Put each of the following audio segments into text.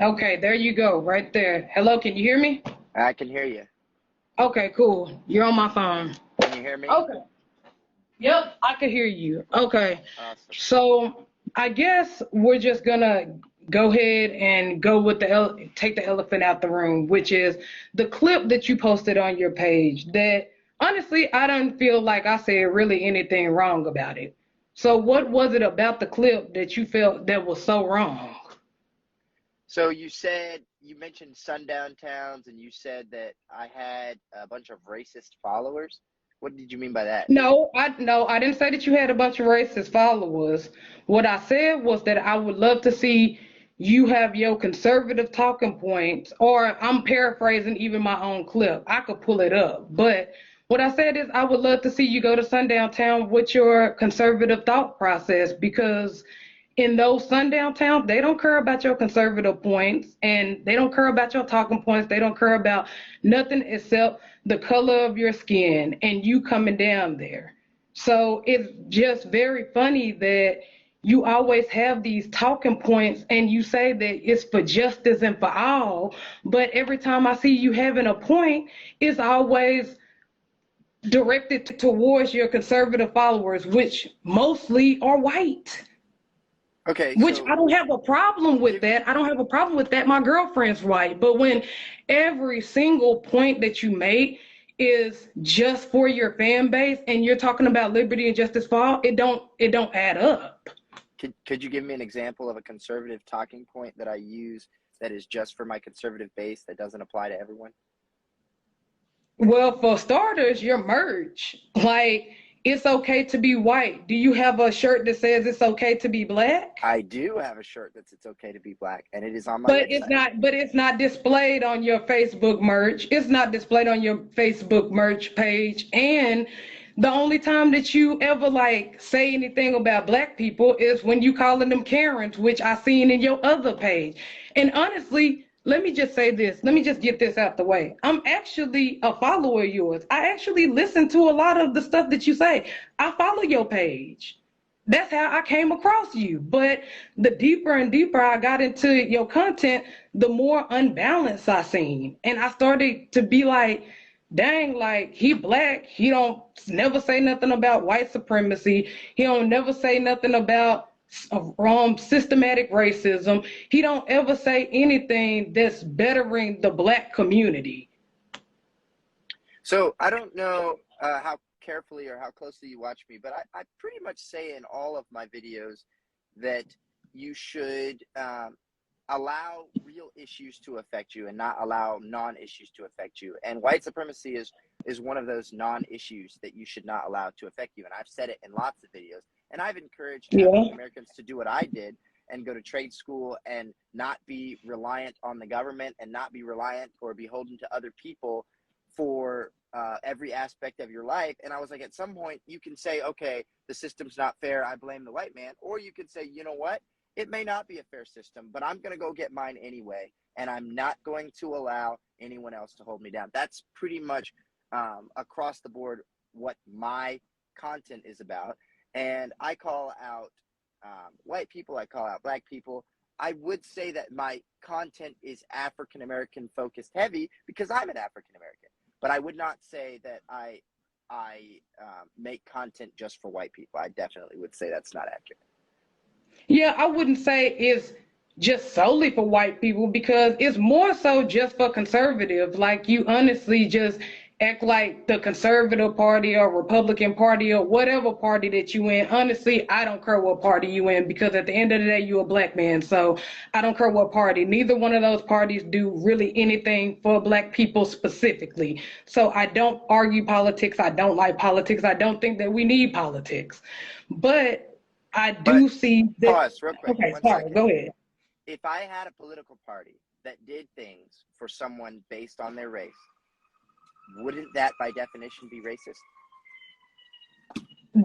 Okay, there you go, right there. Hello, can you hear me? I can hear you. Okay, cool. You're on my phone. Can you hear me? Okay. Yep, I can hear you. Okay. Awesome. So I guess we're just gonna go ahead and go with take the elephant out the room, which is the clip that you posted on your page that honestly I don't feel like I said really anything wrong about it. So what was it about the clip that you felt that was so wrong? So you mentioned sundown towns and you said that I had a bunch of racist followers. What did you mean by that? No, I didn't say that you had a bunch of racist followers. What I said was that I would love to see you have your conservative talking points, or I'm paraphrasing even my own clip. I could pull it up. But what I said is I would love to see you go to Sundown Town with your conservative thought process, because in those sundown towns, they don't care about your conservative points and they don't care about your talking points. They don't care about nothing except the color of your skin and you coming down there. So it's just very funny that you always have these talking points and you say that it's for justice and for all, but every time I see you having a point, it's always directed towards your conservative followers, which mostly are white. Okay, Which so I don't have a problem with give that. I don't have a problem with that. My girlfriend's white. But when every single point that you make is just for your fan base and you're talking about liberty and justice for all, it don't add up. could you give me an example of a conservative talking point that I use that is just for my conservative base that doesn't apply to everyone? Well, for starters, your merch. Like, it's okay to be white. Do you have a shirt that says it's okay to be black? I do have a shirt that's "It's Okay to Be Black" and it is on my But website. it's not displayed on your Facebook merch. It's not displayed on your Facebook merch page. And the only time that you ever like say anything about black people is when you calling them Karens, which I seen in your other page. And honestly, let me just say this. Let me just get this out the way. I'm actually a follower of yours. I actually listen to a lot of the stuff that you say. I follow your page. That's how I came across you. But the deeper and deeper I got into your content, the more unbalanced I seen. And I started to be like, dang, like he black. He don't never say nothing about white supremacy. He don't never say nothing about systematic racism. He don't ever say anything that's bettering the black community. So I don't know how carefully or how closely you watch me, but I pretty much say in all of my videos that you should allow real issues to affect you and not allow non-issues to affect you. And white supremacy is one of those non-issues that you should not allow to affect you. And I've said it in lots of videos. And I've encouraged Yeah. African Americans to do what I did and go to trade school and not be reliant on the government and not be reliant or beholden to other people for every aspect of your life. And I was like, at some point you can say, okay, the system's not fair, I blame the white man. Or you could say, you know what? It may not be a fair system, but I'm going to go get mine anyway. And I'm not going to allow anyone else to hold me down. That's pretty much across the board what my content is about. And I call out white people, I call out black people. I would say that my content is African American focused heavy because I'm an African American. But I would not say that I make content just for white people. I definitely would say that's not accurate. Yeah, I wouldn't say it's just solely for white people because it's more so just for conservatives. Like you honestly just act like the conservative party or Republican party or whatever party that you in. Honestly, I don't care what party you in because at the end of the day, you're a black man. So I don't care what party. Neither one of those parties do really anything for black people specifically. So I don't argue politics. I don't like politics. I don't think that we need politics. But I But do see that. pause real quick, Okay, one sorry, second. go ahead. If I had a political party that did things for someone based on their race, wouldn't that by definition be racist?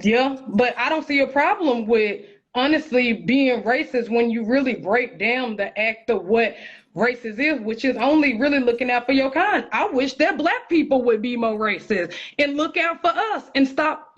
Yeah, but I don't see a problem with honestly being racist when you really break down the act of what racist is, which is only really looking out for your kind. I wish that black people would be more racist and look out for us and stop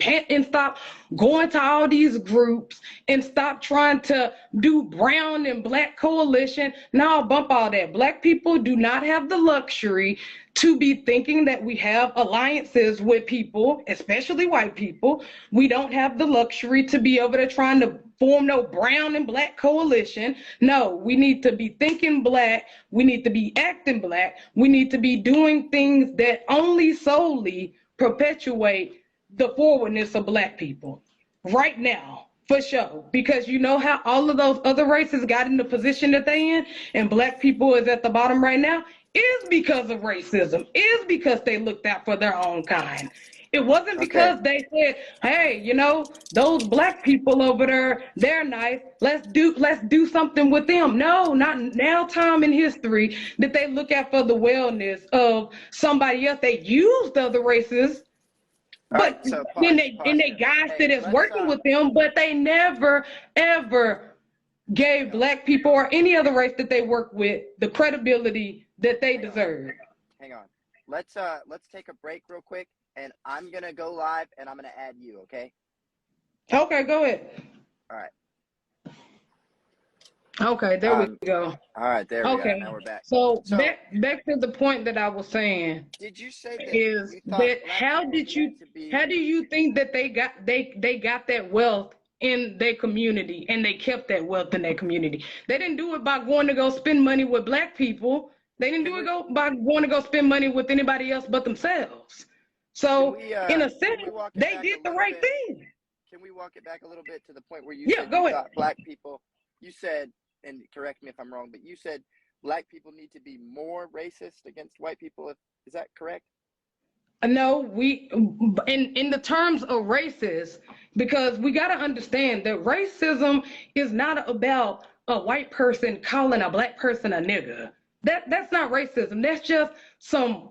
going to all these groups and stop trying to do brown and black coalition. Now bump all that. Black people do not have the luxury to be thinking that we have alliances with people, especially white people. We don't have the luxury to be over there trying to form no brown and black coalition. No, we need to be thinking black. We need to be acting black. We need to be doing things that only solely perpetuate the forwardness of black people right now. For sure, because you know how all of those other races got in the position that they in, and black people is at the bottom right now, is because of racism, is because they looked out for their own kind. It wasn't because they said, hey, you know, those black people over there, they're nice. Let's do something with them. No, not now time in history did they look out for the wellness of somebody else. They used other races. But then they guys that is working with them, but they never ever gave black people or any other race that they work with the credibility that they deserve. Hang on. Let's take a break real quick, and I'm gonna go live and I'm gonna add you, okay? Okay, go ahead. All right. Okay, there we go. All right, there we go. Now we're back. So back to the point that I was saying. Did you say that? Is that how do you think that they got that wealth in their community and they kept that wealth in their community? They didn't do it by going to go spend money with black people. They didn't do it by going to go spend money with anybody else but themselves. So in a sense, they did the right thing. Can we walk it back a little bit to the point where you said go you ahead. thought black people, you said, and correct me if I'm wrong, but you said black people need to be more racist against white people. Is that correct? No, we in the terms of racist, because we got to understand that racism is not about a white person calling a black person a nigga. That's not racism. That's just some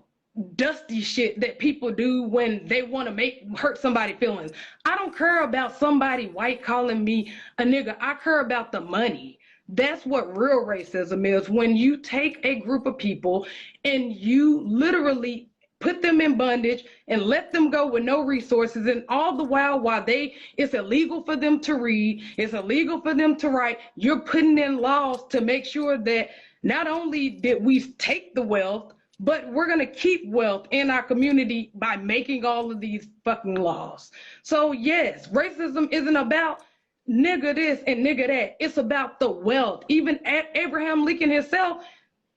dusty shit that people do when they want to hurt somebody's feelings. I don't care about somebody white calling me a nigga. I care about the money. That's what real racism is, when you take a group of people and you literally put them in bondage and let them go with no resources, and all the while it's illegal for them to read, it's illegal for them to write. You're putting in laws to make sure that not only did we take the wealth, but we're going to keep wealth in our community by making all of these fucking laws. So yes, racism isn't about nigga this and nigga that. It's about the wealth. Even Abraham Lincoln himself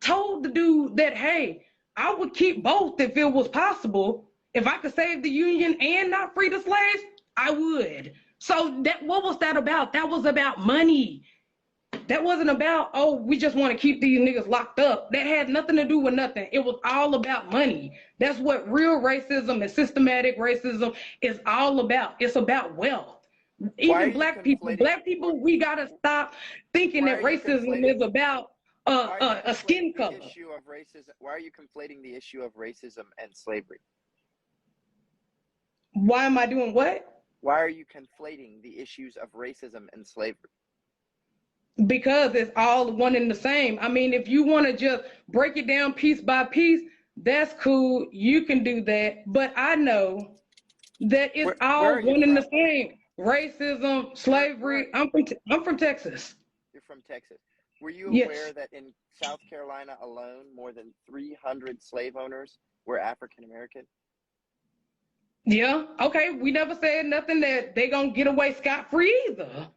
told the dude that, hey, I would keep both if it was possible. If I could save the Union and not free the slaves, I would. So what was that about? That was about money. That wasn't about, oh, we just want to keep these niggas locked up. That had nothing to do with nothing. It was all about money. That's what real racism and systematic racism is all about. It's about wealth. Even black people, we got to stop thinking that racism is about a skin color. Why are you conflating the issue of racism and slavery? Why am I doing what? Why are you conflating the issues of racism and slavery? Because it's all one and the same. I mean, if you want to just break it down piece by piece, that's cool. You can do that. But I know that it's all one and the same. Racism, slavery. I'm from Texas. You're from Texas. Were you aware that in South Carolina alone, more than 300 slave owners were African American? Yeah. Okay. We never said nothing that they gonna get away scot-free either.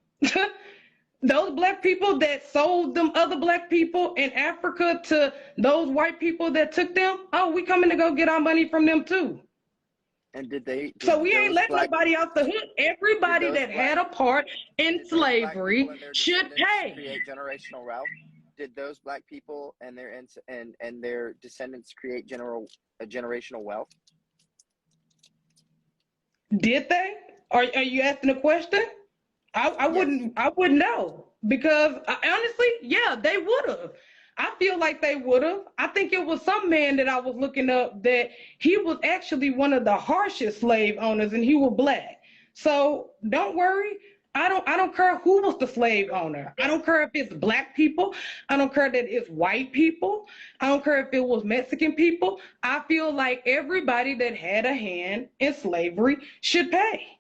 Those black people that sold them other black people in Africa to those white people that took them, oh, we coming to go get our money from them too. And so we ain't letting nobody off the hook. Everybody that had a part in slavery should pay. Create generational wealth. Did those black people and their descendants create generational wealth? Did they? Are you asking a question? I wouldn't know, because honestly, yeah, they would have. I feel like they would have. I think it was some man that I was looking up that he was actually one of the harshest slave owners, and he was black. So don't worry. I don't care who was the slave owner. I don't care if it's black people. I don't care that it's white people. I don't care if it was Mexican people. I feel like everybody that had a hand in slavery should pay.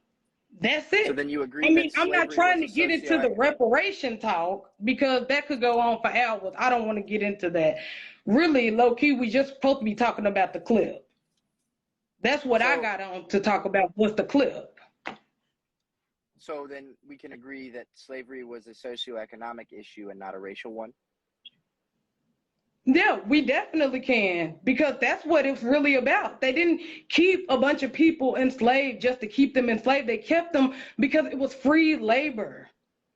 That's So it. then you I agree mean, that I'm not slavery trying was to a get into the reparation talk because that could go on for hours. I don't want to get into that. Really, low key, we just supposed to be talking about the clip. That's what I So got on to talk about was the clip. so then we can agree that slavery was a socioeconomic issue and not a racial one. Yeah, we definitely can because that's what it's really about. They didn't keep a bunch of people enslaved just to keep them enslaved. They kept them because it was free labor.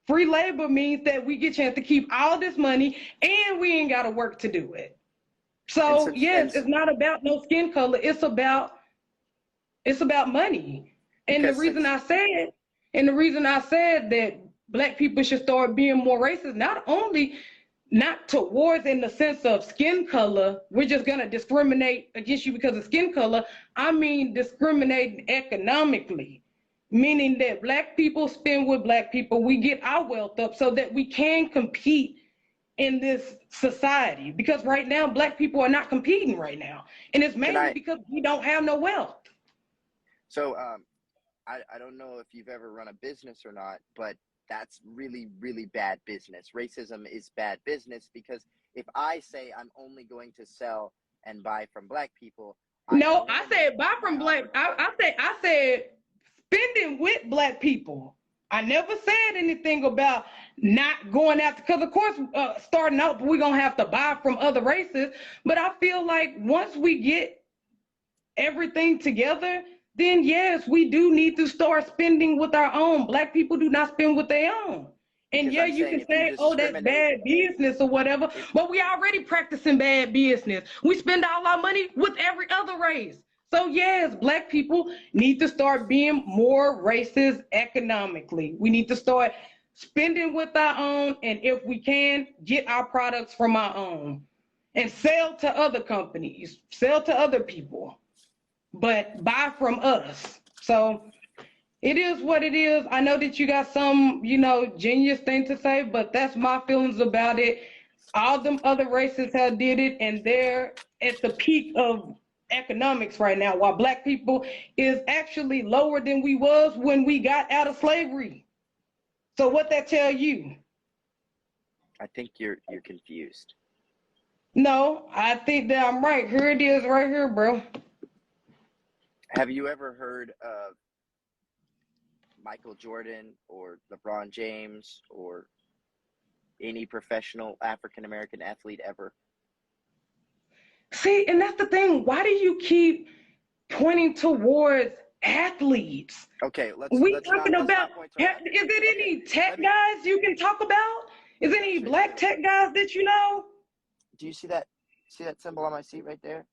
Free labor means that we get a chance to keep all this money and we ain't got to work to do it. And So since yes, and it's not about no skin color. It's about money. And the because reason since I said and the reason I said that black people should start being more racist, not towards in the sense of skin color, we're just going to discriminate against you because of skin color. I mean, discriminating economically, meaning that black people spend with black people. We get our wealth up so that we can compete in this society because right now, black people are not competing right now. And it's can mainly I because we don't have no wealth. so I don't know if you've ever run a business or not, but that's really, really bad business. Racism is bad business because if I say I'm only going to sell and buy from black people, I No, I eliminate said buy my from black. I said spending with black people. I never said anything about not going after, because of course, starting out, we're gonna have to buy from other races. But I feel like once we get everything together, then yes, we do need to start spending with our own. Black people do not spend with their own. And because yeah, I'm you saying can if you say, oh, that's discriminate, bad business or whatever, if but we already practicing bad business. We spend all our money with every other race. So yes, black people need to start being more racist economically. We need to start spending with our own, and if we can, get our products from our own and sell to other companies, sell to other people, but buy from us. So it is what it is. I know that you got some, genius thing to say, but that's my feelings about it. All them other races have did it, and they're at the peak of economics right now, while black people is actually lower than we was when we got out of slavery. So what that tell you? I think you're confused. No, I think that I'm right. Here it is right here, bro. Have you ever heard of Michael Jordan or LeBron James or any professional African American athlete ever? See, and that's the thing. Why do you keep pointing towards athletes? Okay, We talking let's about, not point to is athletes. it Okay, any tech let me guys you can talk about? Is there any demonstrate to black you. tech guys that you know? Do you see that symbol on my seat right there?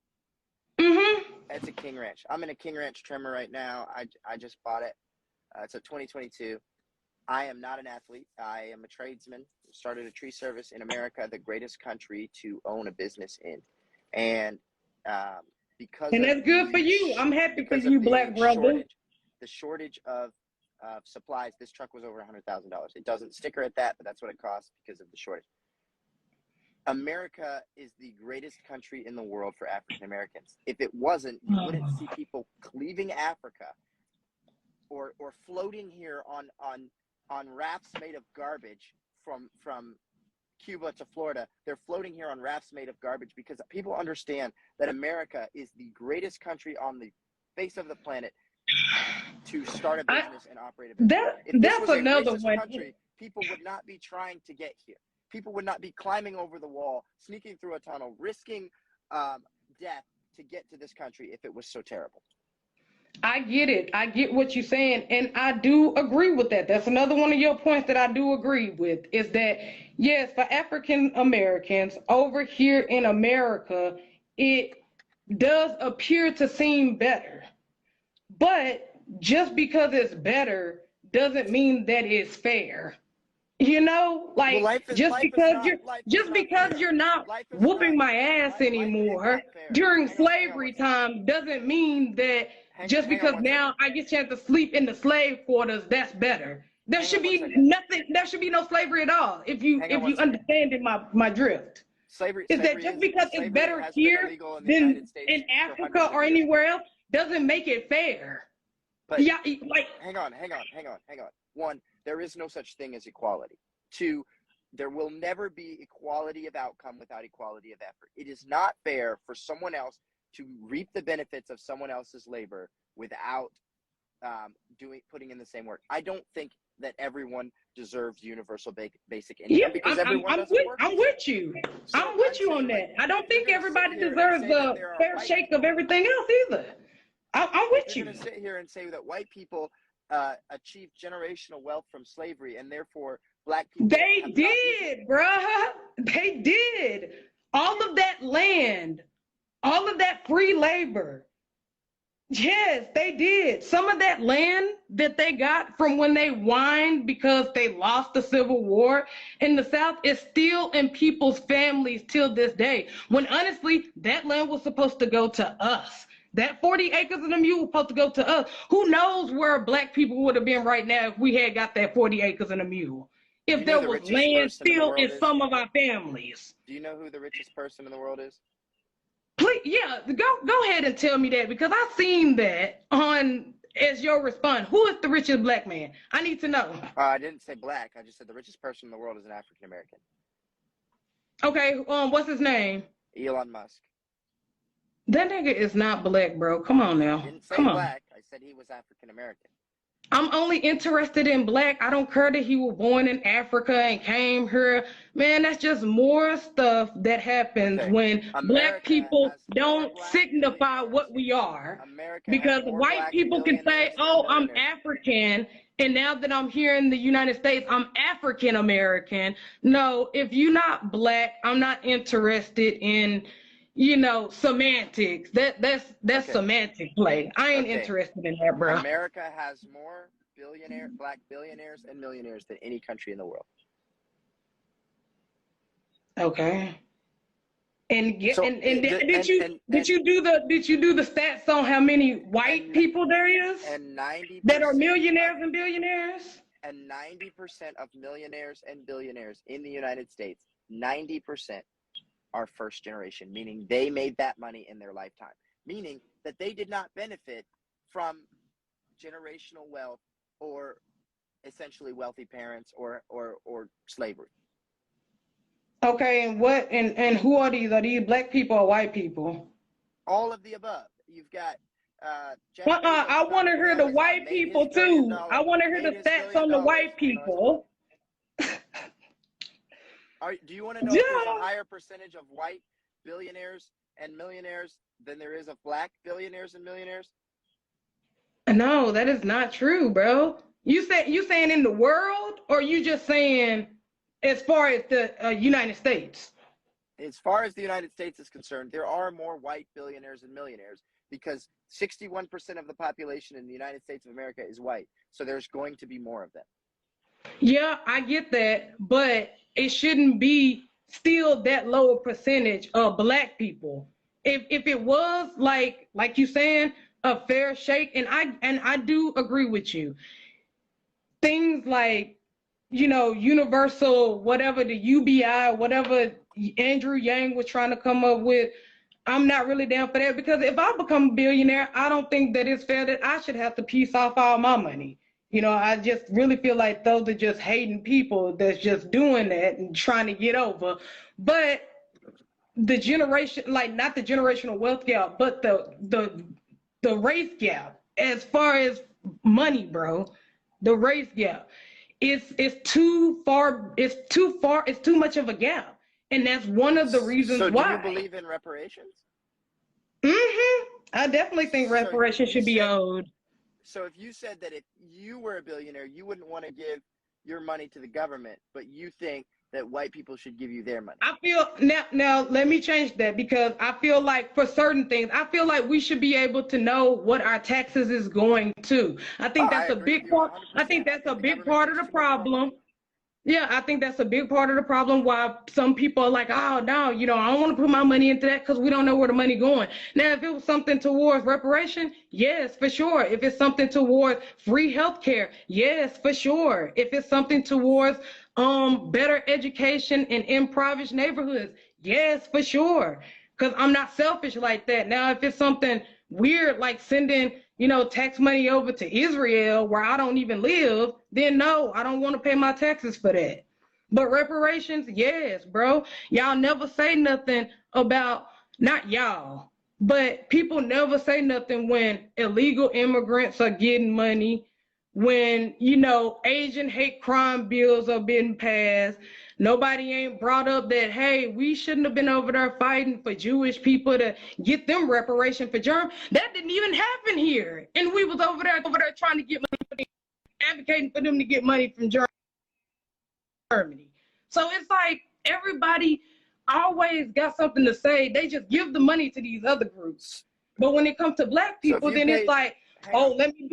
Mm-hmm. It's a King Ranch. I'm in a King Ranch trimmer right now. I just bought it. It's a 2022. I am not an athlete. I am a tradesman. Started a tree service in America, the greatest country to own a business in, and because And of that's good for you. I'm happy for you, black brother. the shortage of supplies, this truck was over $100,000. It doesn't sticker at that, but that's what it costs because of the shortage. America is the greatest country in the world for African Americans. If it wasn't, you wouldn't see people cleaving Africa or floating here on rafts made of garbage from Cuba to Florida. They're floating here on rafts made of garbage because people understand that America is the greatest country on the face of the planet to start a business and operate a business. If this That's was a another racist one. country, people would not be trying to get here. People would not be climbing over the wall, sneaking through a tunnel, risking death to get to this country if it was so terrible. I get it. I get what you're saying, and I do agree with that. That's another one of your points that I do agree with, is that, yes, for African Americans over here in America, it does appear to seem better. But just because it's better doesn't mean that it's fair. Well, Like just not because fair. you're not Life is whooping not my ass life is anymore not fair. during Hang on slavery one second. time doesn't mean that just Hang on because one second. now I get a chance to sleep in the slave quarters, that's better. There Hang should on one be second. nothing. There should be no slavery at all. If you Hang on one second. understand my drift, is that Slavery just is because it's slavery better has been here illegal in the United than States in for hundreds Africa of or years. anywhere else doesn't make it fair. But Yeah, like hang on. One, there is no such thing as equality. Two, there will never be equality of outcome without equality of effort. It is not fair for someone else to reap the benefits of someone else's labor without putting in the same work. I don't think that everyone deserves universal basic yeah, income because everyone doesn't work. I'm with you. So I'm with I'm you on saying, like, that. I don't if you're think going to sit everybody here and deserves say that a there are fair white shake of people, everything else either. I'm if with you're you. going to sit here and say that white people achieved generational wealth from slavery and therefore black people They have not did, bruh. They did. All of that land, all of that free labor. Yes, they did. Some of that land that they got from when they whined because they lost the Civil War in the South is still in people's families till this day. When honestly, that land was supposed to go to us. That 40 acres and a mule was supposed to go to us. Who knows where black people would have been right now if we had got that 40 acres and a mule? Do If you know there the was richest land person in the still world in is? some of our families. Do you know who the richest person in the world is? Please, yeah, go ahead and tell me that because I seen that on as your response. Who is the richest black man? I need to know. I didn't say black. I just said the richest person in the world is an African American. Okay, what's his name? Elon Musk. That nigga is not black, bro. Come on I now. didn't say Come on. black. I said he was African American. I'm only interested in black. I don't care that he was born in Africa and came here. Man, that's just more stuff that happens Okay. when black America people has more don't black signify billionaires. what we are. America has Because more white black people can say, billionaires oh, and I'm millionaires. African. And now that I'm here in the United States, I'm African American. No, if you're not black, I'm not interested in, semantics. That's Okay. semantic play. I ain't Okay. interested in that, bro. America has more black billionaires and millionaires than any country in the world. Okay. And So, did you do the stats on how many white people there is and 90% that are millionaires and billionaires? And 90% of millionaires and billionaires in the United States, 90% are first generation, meaning they made that money in their lifetime, meaning that they did not benefit from generational wealth or essentially wealthy parents or slavery. Okay, and who are these? Are these black people or white people? All of the above. You've got Jeff Bezos I want to founded hear the Amazon, white made people his $1 billion, too. I want to hear the made his $1 stats billion. on the white Hold on a people. Do you want to know if there's a higher percentage of white billionaires and millionaires than there is of black billionaires and millionaires? No, that is not true, bro. You saying in the world, or you just saying as far as the United States? As far as the United States is concerned, there are more white billionaires and millionaires because 61% of the population in the United States of America is white. So there's going to be more of them. Yeah, I get that, but it shouldn't be still that low a percentage of black people. If it was like you saying a fair shake, and I do agree with you. Things like universal, whatever the UBI, whatever Andrew Yang was trying to come up with, I'm not really down for that because if I become a billionaire, I don't think that it's fair that I should have to piece off all my money. I just really feel like those are just hating people that's just doing that and trying to get over. But the generation, like not the generational wealth gap, but the race gap as far as money, bro, the race gap. It's too far. It's too much of a gap, and that's one of the reasons why. So, do you believe in reparations? I definitely think reparations should be owed. So, if you said that if you were a billionaire, you wouldn't want to give your money to the government, but you think that white people should give you their money. I feel now let me change that because I feel like for certain things, I feel like we should be able to know what our taxes is going to. I think that's a big part. I think that's a big part of the problem. Yeah, I think that's a big part of the problem why some people are like, oh, no, I don't want to put my money into that because we don't know where the money going. Now, if it was something towards reparation, yes, for sure. If it's something towards free healthcare, yes, for sure. If it's something towards better education and impoverished neighborhoods, yes, for sure. Because I'm not selfish like that. Now, if it's something weird like sending tax money over to Israel where I don't even live, then no, I don't want to pay my taxes for that. But reparations, yes, bro. Y'all never say nothing about, not y'all, but people never say nothing when illegal immigrants are getting money, when, Asian hate crime bills are being passed. Nobody ain't brought up that, hey, we shouldn't have been over there fighting for Jewish people to get them reparation for Germ. That didn't even happen here. And we was over there trying to get money, advocating for them to get money from Germany. So it's like everybody always got something to say. They just give the money to these other groups. But when it comes to black people, then it's like, oh, let me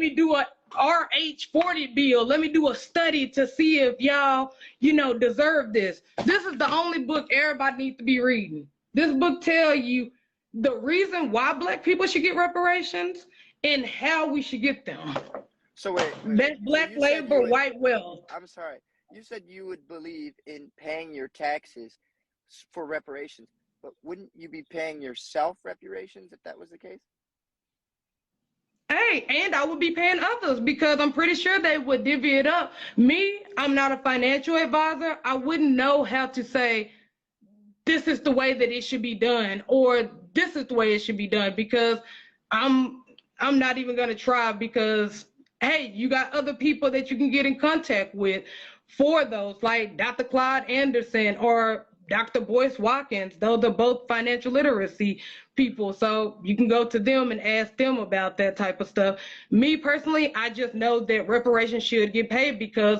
do a RH40 bill. Let me do a study to see if y'all, deserve this. This is the only book everybody needs to be reading. This book tell you the reason why black people should get reparations and how we should get them. So wait. That's black labor, white wealth. I'm sorry. You said you would believe in paying your taxes for reparations, but wouldn't you be paying yourself reparations if that was the case? Hey, and I would be paying others because I'm pretty sure they would divvy it up. Me, I'm not a financial advisor. I wouldn't know how to say this is the way that it should be done or this is the way it should be done because I'm not even going to try because, hey, you got other people that you can get in contact with for those, like Dr. Clyde Anderson or Dr. Boyce Watkins. Those are both financial literacy people. So you can go to them and ask them about that type of stuff. Me personally, I just know that reparations should get paid because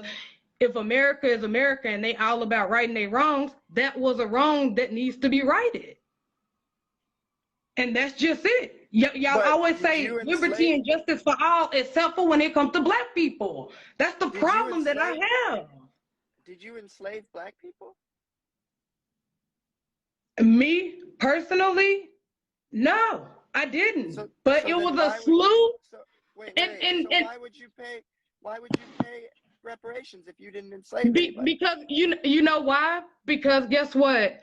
if America is America and they all about righting their wrongs, that was a wrong that needs to be righted. And that's just it. Y'all always say liberty and justice for all, except for when it comes to black people. That's the problem that I have. Did you enslave black people? Me personally, no, I didn't. But it was a slew. Wait, why would you pay? Why would you pay reparations if you didn't enslave anybody? Because you know why? Because guess what?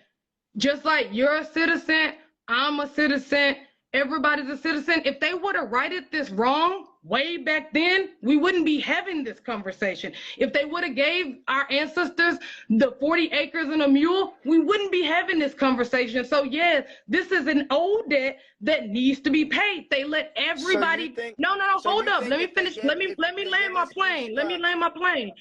Just like you're a citizen, I'm a citizen, everybody's a citizen. If they would have righted this wrong way back then, we wouldn't be having this conversation. If they would have gave our ancestors the 40 acres and a mule, we wouldn't be having this conversation. So yes, this is an old debt that needs to be paid. They let everybody. Hold up. Let me finish. Let me land my plane. Let me land my plane.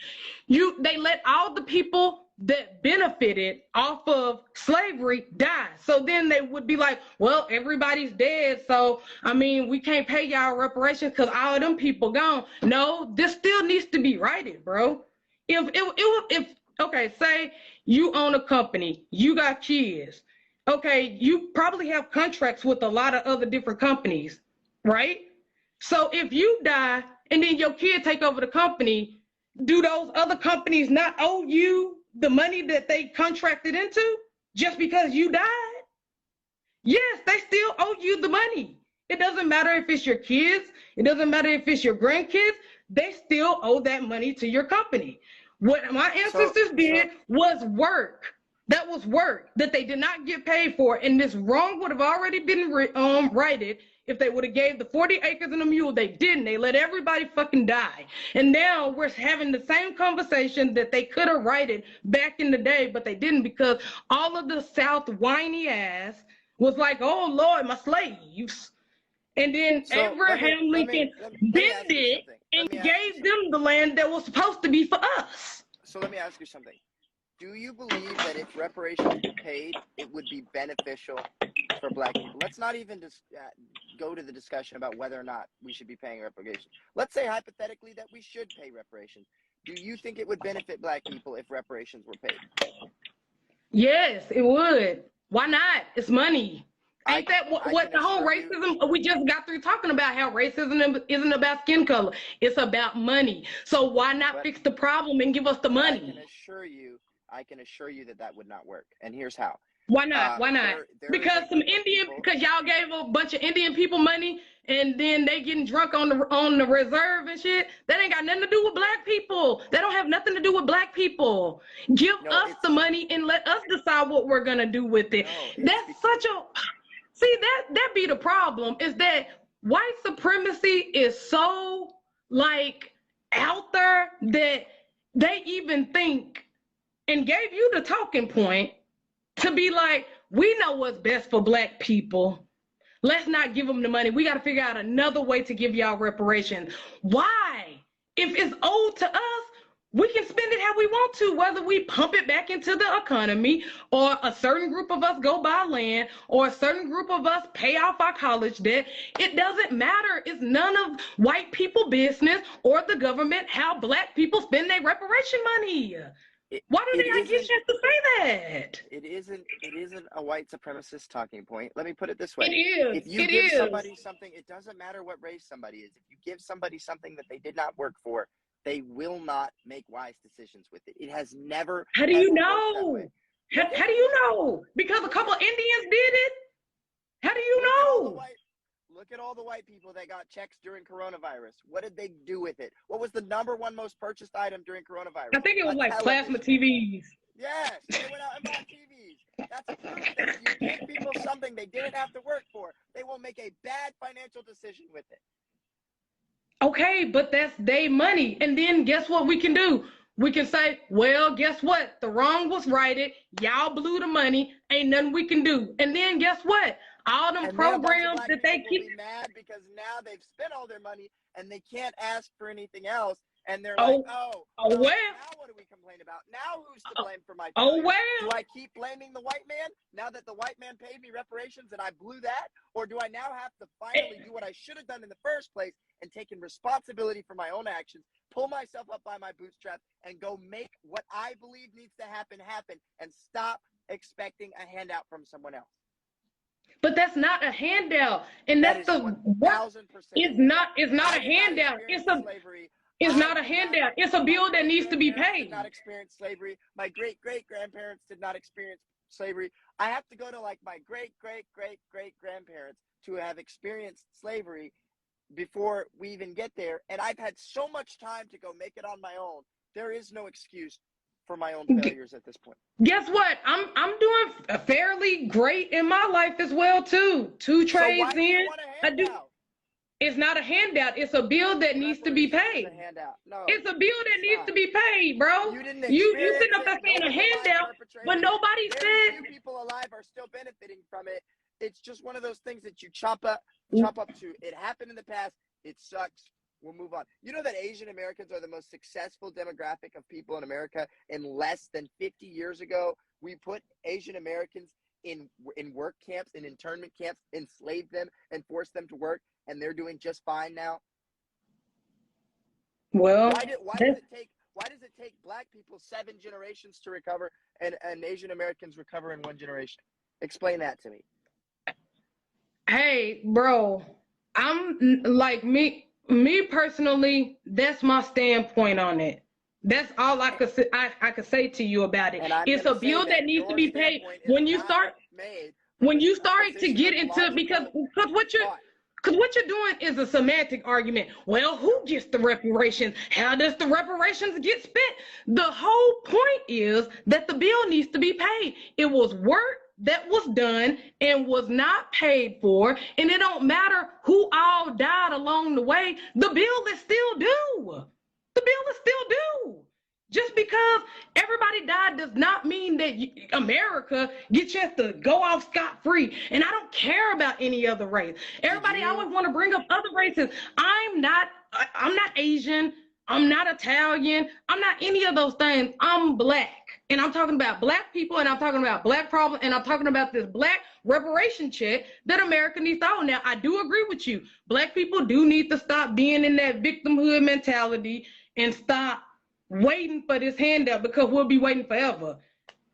They let all the people that benefited off of slavery die. So then they would be like, well, everybody's dead. So, I mean, we can't pay y'all reparations because all of them people gone. No, this still needs to be righted, bro. Okay, say you own a company, you got kids. Okay, you probably have contracts with a lot of other different companies, right? So if you die and then your kid take over the company, do those other companies not owe you the money that they contracted into just because you died? Yes, they still owe you the money. It doesn't matter if it's your kids. It doesn't matter if it's your grandkids. They still owe that money to your company. What my ancestors did was work. That was work that they did not get paid for. And this wrong would have already been righted if they would have gave the 40 acres and a mule. They didn't. They let everybody fucking die. And now we're having the same conversation that they could have righted back in the day, but they didn't because all of the South whiny ass was like, oh, Lord, my slaves. And then Abraham Lincoln bended and gave them the land that was supposed to be for us. So let me ask you something. Do you believe that if reparations were paid, it would be beneficial for black people? Let's not even go to the discussion about whether or not we should be paying reparations. Let's say hypothetically that we should pay reparations. Do you think it would benefit black people if reparations were paid? Yes, it would. Why not? It's money. Ain't that I what can the whole assure you. racism? We just got through talking about how racism isn't about skin color. It's about money. So why not But fix the problem and give us the but money? I can assure you that that would not work. And here's how. Why not? Why not? There is a Because some group of Indian, people. because y'all gave a bunch of Indian people money, and then they getting drunk on the reserve and shit. That ain't got nothing to do with black people. That don't have nothing to do with black people. Give No, us it's the money and let us decide what we're gonna do with it. no, it's That's such a see that be the problem is that white supremacy is so like out there that they even think and gave you the talking point to be like, we know what's best for black people. Let's not give them the money. We got to figure out another way to give y'all reparations. Why? If it's owed to us, we can spend it how we want to, whether we pump it back into the economy or a certain group of us go buy land or a certain group of us pay off our college debt. It doesn't matter. It's none of white people business or the government how black people spend their reparation money. Why do it they not get isn't chance to say that? it isn't a white supremacist talking point. Let me put it this It way. is. If you It give is. somebody something, it doesn't matter what race somebody is. If you give somebody something that they did not work for, they will not make wise decisions with it. It has never How do ever you worked that way. know? How do you know? Because a couple Indians did it? How do you know? Look at all the white people that got checks during coronavirus. What did they do with it? What was the number one most purchased item during coronavirus? I think it was like television. plasma TVs. Yes, they went out and bought TVs. That's proof that if you give people something they didn't have to work for, they will make a bad financial decision with it. Okay, but that's their money. And then guess what we can do? We can say, well, guess what? The wrong was righted. Y'all blew the money. Ain't nothing we can do. And then guess what? All them And programs that they keep. will be mad because now they've spent all their money and they can't ask for anything else. And they're Oh, like, well. Now what do we complain about? Now who's to blame for my failure? Do I keep blaming the white man now that the white man paid me reparations and I blew that? Or do I now have to finally do what I should have done in the first place and taken responsibility for my own actions, pull myself up by my bootstraps, and go make what I believe needs to happen, and stop expecting a handout from someone else? But that's not a handout. And That that's is the 1,000%. It's not a handout. It's not a handout. It's a bill that needs to be paid. Did not experience slavery. My great-great-grandparents did not experience slavery. I have to go to like my great-great-great-great-grandparents to have experienced slavery before we even get there. And I've had so much time to go make it on my own. There is no excuse for my own failures at this point. Guess what? I'm doing fairly great in my life as well too. 2 trades so why do you in. want a handout? It's not a handout. It's a bill that needs to be paid. It's a handout. No, it's a bill that needs to be paid, bro. You didn't you sitting up there saying a handout, but nobody said. Few people alive are still benefiting from it. It's just one of those things that you chop up to. It happened in the past. It sucks. We'll move on. You know that Asian Americans are the most successful demographic of people in America. In less than 50 years ago, we put Asian Americans in work camps, in internment camps, enslaved them, and forced them to work, and they're doing just fine now. Well, why does it take black people 7 generations to recover, and Asian Americans recover in 1 generation? Explain that to me. Hey, bro, I'm like me personally, that's my standpoint on it. That's all I could say, I could say to you about it. It's a bill that needs to be paid. When you start to get into because what you're doing is a semantic argument. Well, who gets the reparations? How does the reparations get spent? The whole point is that the bill needs to be paid. It was work that was done and was not paid for, and it don't matter who all died along the way, the bill is still due. The bill is still due. Just because everybody died does not mean that America gets you to go off scot-free. And I don't care about any other race. Everybody always want to bring up other races. I'm not Asian. I'm not Italian. I'm not any of those things. I'm black. And I'm talking about black people, and I'm talking about black problems, and I'm talking about this black reparation check that America needs to own. Now, I do agree with you. Black people do need to stop being in that victimhood mentality and stop waiting for this handout, because we'll be waiting forever.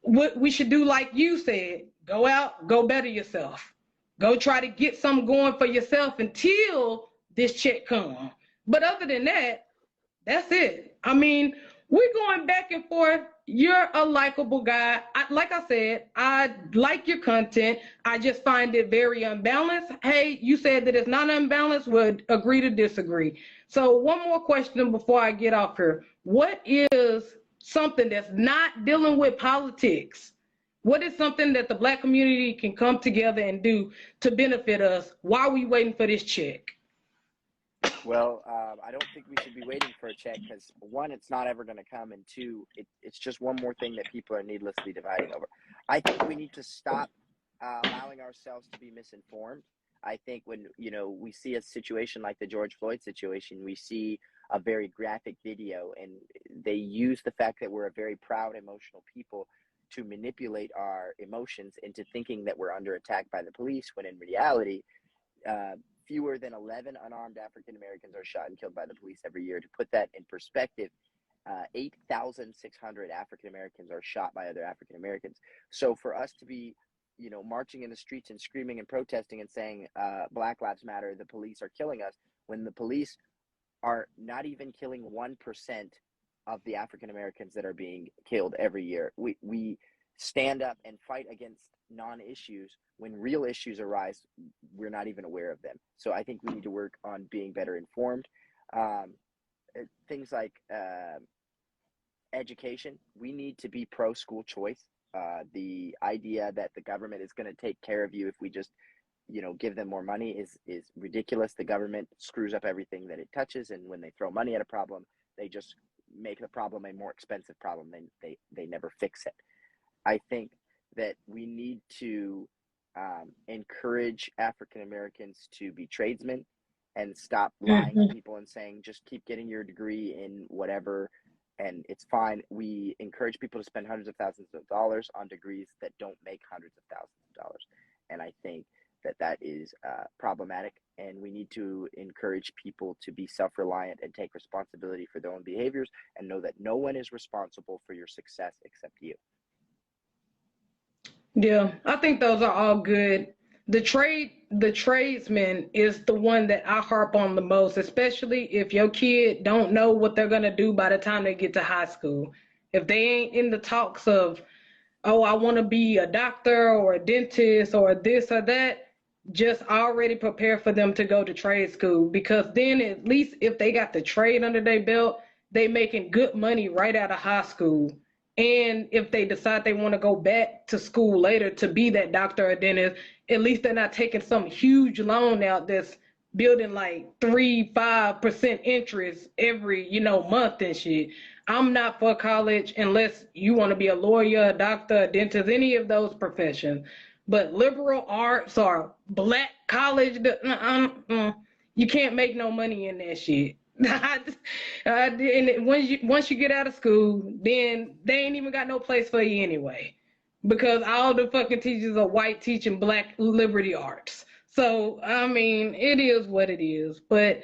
What we should do, like you said, go out, go better yourself. Go try to get something going for yourself until this check comes. But other than that, that's it. I mean, we're going back and forth. You're a likable guy. Like I said, I like your content. I just find it very unbalanced. Hey, you said that it's not unbalanced. Would agree to disagree. So one more question before I get off here. What is something that's not dealing with politics? What is something that the Black community can come together and do to benefit us while we waiting for this check? Well, I don't think we should be waiting for a check because, one, it's not ever going to come, and two, it's just one more thing that people are needlessly dividing over. I think we need to stop allowing ourselves to be misinformed. I think when, we see a situation like the George Floyd situation, we see a very graphic video, and they use the fact that we're a very proud, emotional people to manipulate our emotions into thinking that we're under attack by the police, when in reality, fewer than 11 unarmed African Americans are shot and killed by the police every year. To put that in perspective, 8,600 African Americans are shot by other African Americans. So for us to be, marching in the streets and screaming and protesting and saying, Black Lives Matter, the police are killing us, when the police are not even killing 1% of the African Americans that are being killed every year. We stand up and fight against non-issues. When real issues arise, we're not even aware of them. So I think we need to work on being better informed. Things like education, we need to be pro school choice. The idea that the government is going to take care of you if we just, give them more money is ridiculous. The government screws up everything that it touches, and when they throw money at a problem, they just make the problem a more expensive problem. They never fix it. I think that we need to encourage African Americans to be tradesmen and stop lying to people and saying, just keep getting your degree in whatever and it's fine. We encourage people to spend hundreds of thousands of dollars on degrees that don't make hundreds of thousands of dollars. And I think that is problematic, and we need to encourage people to be self-reliant and take responsibility for their own behaviors and know that no one is responsible for your success except you. Yeah, I think those are all good. The tradesman is the one that I harp on the most, especially if your kid don't know what they're gonna do by the time they get to high school. If they ain't in the talks of, oh, I want to be a doctor or a dentist or this or that, just already prepare for them to go to trade school, because then at least if they got the trade under their belt, they making good money right out of high school. And if they decide they want to go back to school later to be that doctor or dentist, at least they're not taking some huge loan out that's building like 3-5% interest every, month and shit. I'm not for college unless you want to be a lawyer, a doctor, a dentist, any of those professions. But liberal arts or black college, you can't make no money in that shit. And once you get out of school, then they ain't even got no place for you anyway, because all the fucking teachers are white teaching black liberty arts. So I mean, it is what it is. But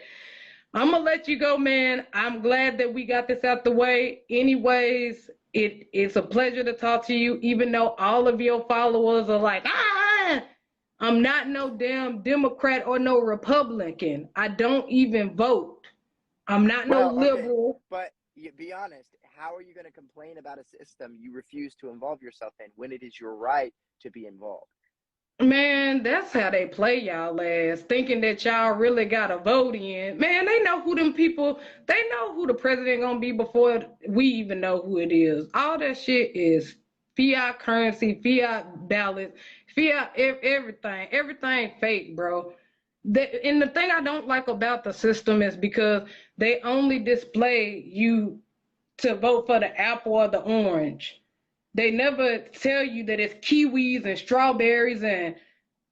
I'm gonna let you go, man. I'm glad that we got this out the way. Anyways, it's a pleasure to talk to you, even though all of your followers are like, I'm not no damn Democrat or no Republican. I don't even vote. I'm not no liberal. Okay, but be honest, how are you going to complain about a system you refuse to involve yourself in when it is your right to be involved? Man, that's how they play y'all ass, thinking that y'all really got a vote in. Man, they know who them people, they know who the president gonna be before we even know who it is. All that shit is fiat currency, fiat ballots, fiat everything fake, bro. And the thing I don't like about the system is because they only display you to vote for the apple or the orange. They never tell you that it's kiwis and strawberries and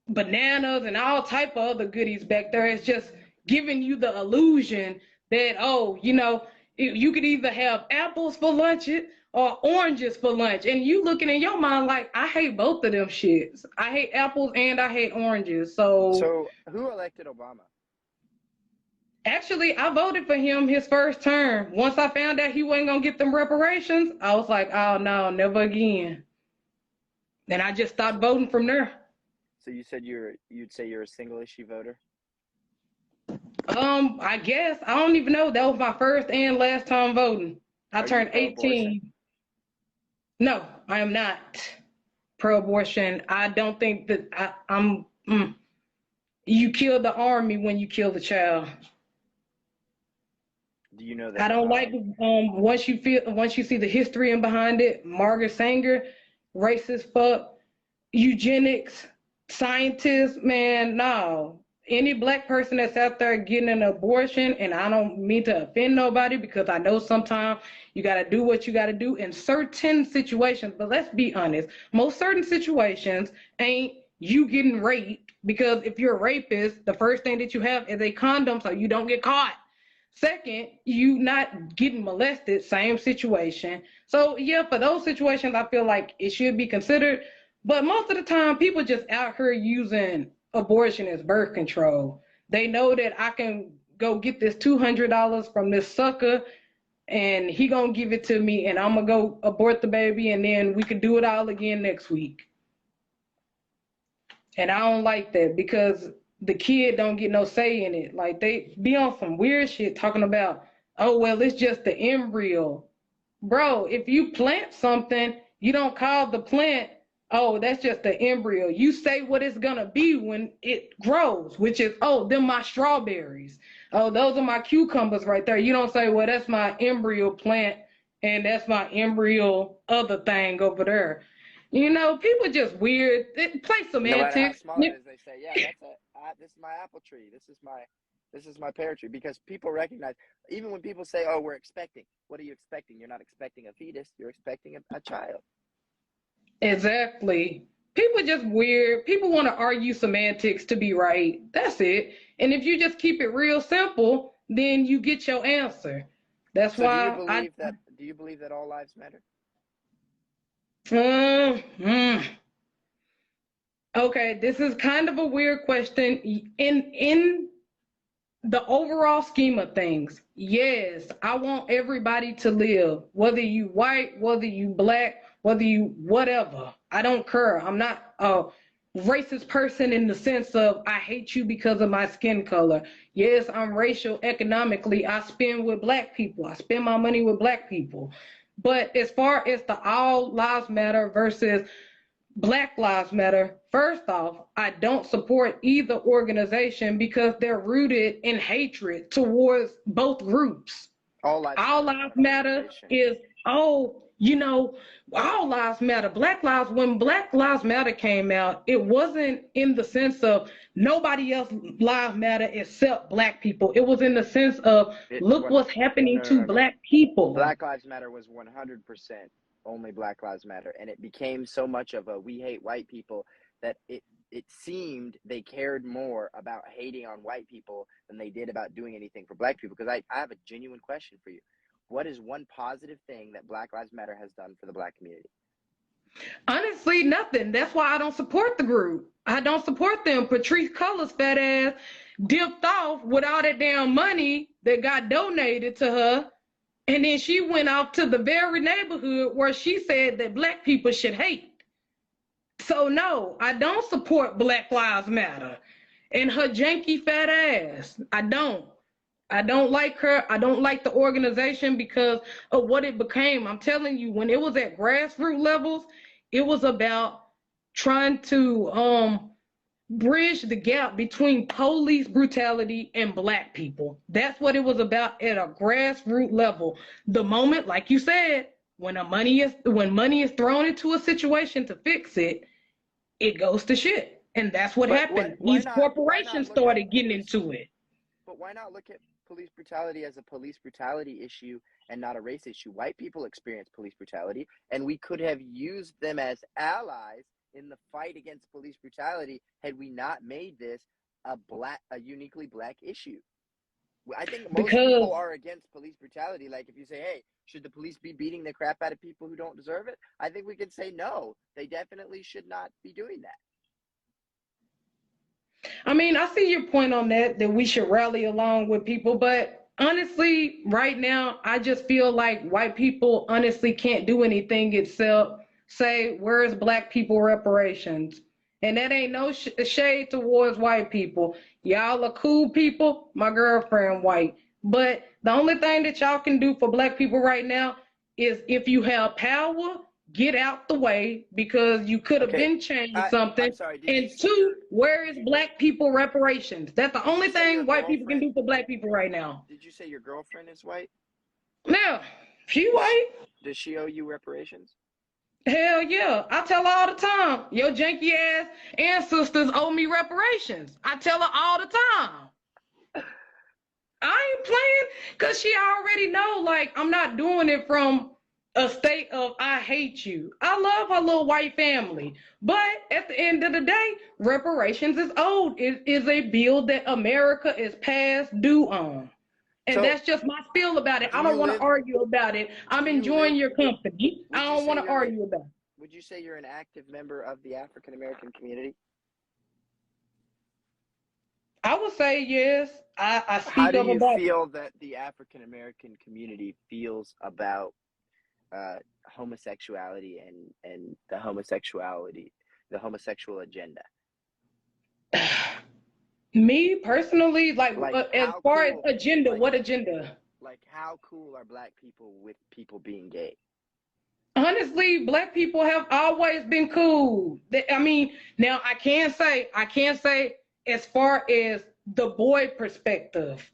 bananas and all type of other goodies back there. It's just giving you the illusion that, you could either have apples for lunch or oranges for lunch. And you looking in your mind like, I hate both of them shits. I hate apples and I hate oranges. So who elected Obama? Actually, I voted for him his first term. Once I found out he wasn't going to get them reparations, I was like, oh, no, never again. And I just stopped voting from there. So you said you'd say you're a single issue voter? I guess I don't even know. That was my first and last time voting. I Are you turned pro-abortion? 18. No, I am not pro-abortion. I don't think that I'm. You kill the army when you kill the child. Do you know I that don't like once you see the history and behind it. Margaret Sanger, racist fuck, eugenics, scientists, man, no. Any black person that's out there getting an abortion, and I don't mean to offend nobody because I know sometimes you got to do what you got to do in certain situations, but let's be honest. Most certain situations ain't you getting raped because if you're a rapist, the first thing that you have is a condom so you don't get caught. Second, you not getting molested, same situation. So yeah, for those situations, I feel like it should be considered. But most of the time, people just out here using abortion as birth control. They know that I can go get this $200 from this sucker, and he gonna give it to me, and I'm gonna go abort the baby, and then we can do it all again next week. And I don't like that because the kid don't get no say in it. Like they be on some weird shit talking about, oh well, it's just the embryo. Bro, if you plant something, you don't call the plant, oh, that's just the embryo. You say what it's gonna be when it grows, which is, oh, them my strawberries. Oh, those are my cucumbers right there. You don't say, well, that's my embryo plant and that's my embryo other thing over there. You know, people just weird. They play No matter how semantics. small it is, they say, "Yeah, this is my apple tree. This is my pear tree." Because people recognize, even when people say, "Oh, we're expecting," what are you expecting? You're not expecting a fetus. You're expecting a child. Exactly. People just weird. People want to argue semantics to be right. That's it. And if you just keep it real simple, then you get your answer. That's So why I. do you believe that all lives matter? Mm, mm. Okay, this is kind of a weird question. In the overall scheme of things, yes, I want everybody to live, whether you white, whether you black, whether you whatever. I don't care. I'm not a racist person in the sense of I hate you because of my skin color. Yes, I'm racial economically. I spend with black people. I spend my money with black people. But as far as the all lives matter versus Black Lives Matter, first off, I don't support either organization because they're rooted in hatred towards both groups. All lives All matter is lives one matter organization. is, oh, you know, all lives matter. When Black Lives Matter came out, it wasn't in the sense of nobody else lives matter except black people. It was in the sense of It look one what's happening No, no, to no, no. black people. Black Lives Matter was 100% only Black Lives Matter, and it became so much of a we hate white people that it seemed they cared more about hating on white people than they did about doing anything for black people. Because I have a genuine question for you. What is one positive thing that Black Lives Matter has done for the black community? Honestly, nothing. That's why I don't support the group. I don't support them. Patrice Cullors' fat ass dipped off with all that damn money that got donated to her. And then she went off to the very neighborhood where she said that black people should hate. So no, I don't support Black Lives Matter and her janky fat ass. I don't. I don't like her. I don't like the organization because of what it became. I'm telling you, when it was at grassroots levels, it was about trying to bridge the gap between police brutality and black people. That's what it was about at a grassroots level. The moment, like you said, when money is thrown into a situation to fix it, it goes to shit. And that's what But what? happened. Why These not? Why not corporations look at started getting police? into it. But why not look at police brutality as a police brutality issue and not a race issue? White people experience police brutality, and we could have used them as allies in the fight against police brutality had we not made this a uniquely black issue. I think most Because people are against police brutality. Like if you say, "Hey, should the police be beating the crap out of people who don't deserve it?" I think we could say no. They definitely should not be doing that. I mean, I see your point on that we should rally along with people, but honestly, right now, I just feel like white people honestly can't do anything except say, where's black people reparations? And that ain't no shade towards white people. Y'all are cool people. My girlfriend white. But the only thing that y'all can do for black people right now is if you have power, get out the way because you could have Okay. been changed something. I'm sorry. And two, where is black people reparations? That's the only thing white people can do for black people right now. Did you say your girlfriend is white? Now, she white. Does she owe you reparations? Hell yeah. I tell her all the time, your janky ass ancestors owe me reparations. I tell her all the time. I ain't playing because she already know, like, I'm not doing it from a state of I hate you. I love her little white family. But at the end of the day, reparations is owed. It is a bill that America is past due on. And so, that's just my feel about it. I don't want to argue about it. I'm enjoying your company. I don't want to argue about it. Would you say you're an active member of the African American community? I would say yes. I speak How do up you about feel that the African American community feels about homosexuality and the homosexual agenda? Me personally, like as far as agenda, what agenda? Like, how cool are black people with people being gay? Honestly, black people have always been cool. I mean, now I can't say as far as the boy perspective,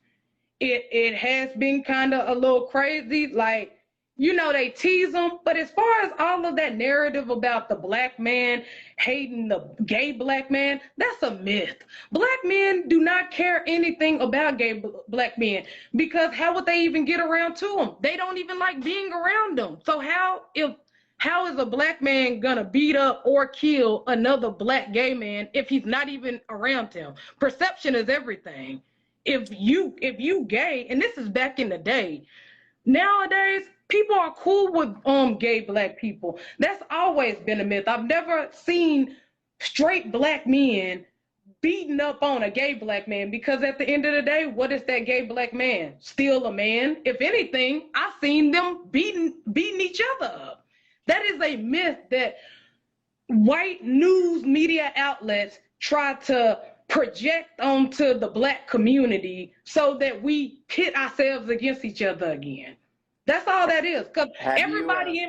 it has been kind of a little crazy. Like, you know, they tease them, but as far as all of that narrative about the black man hating the gay black man, that's a myth. Black men do not care anything about gay black men because how would they even get around to them? They don't even like being around them. So how is a black man gonna beat up or kill another black gay man if he's not even around him? Perception is everything. If you gay, and this is back in the day, nowadays people are cool with gay black people. That's always been a myth. I've never seen straight black men beating up on a gay black man because at the end of the day, what is that gay black man? Still a man. If anything, I've seen them beating each other up. That is a myth that white news media outlets try to project onto the black community so that we pit ourselves against each other again. That's all that is. Because everybody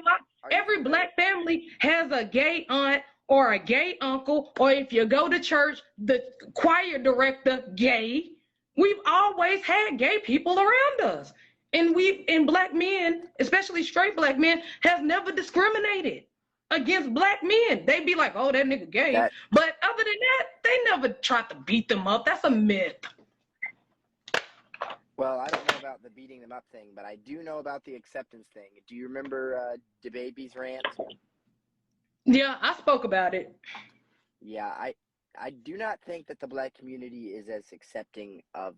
every black family has a gay aunt or a gay uncle, or if you go to church, the choir director gay. We've always had gay people around us. And black men, especially straight black men, has never discriminated against black men. They be like, oh, that nigga gay. But other than that, they never tried to beat them up. That's a myth. Well, I don't know about the beating them up thing, but I do know about the acceptance thing. Do you remember DaBaby's rant? Yeah, I spoke about it. Yeah, I do not think that the black community is as accepting of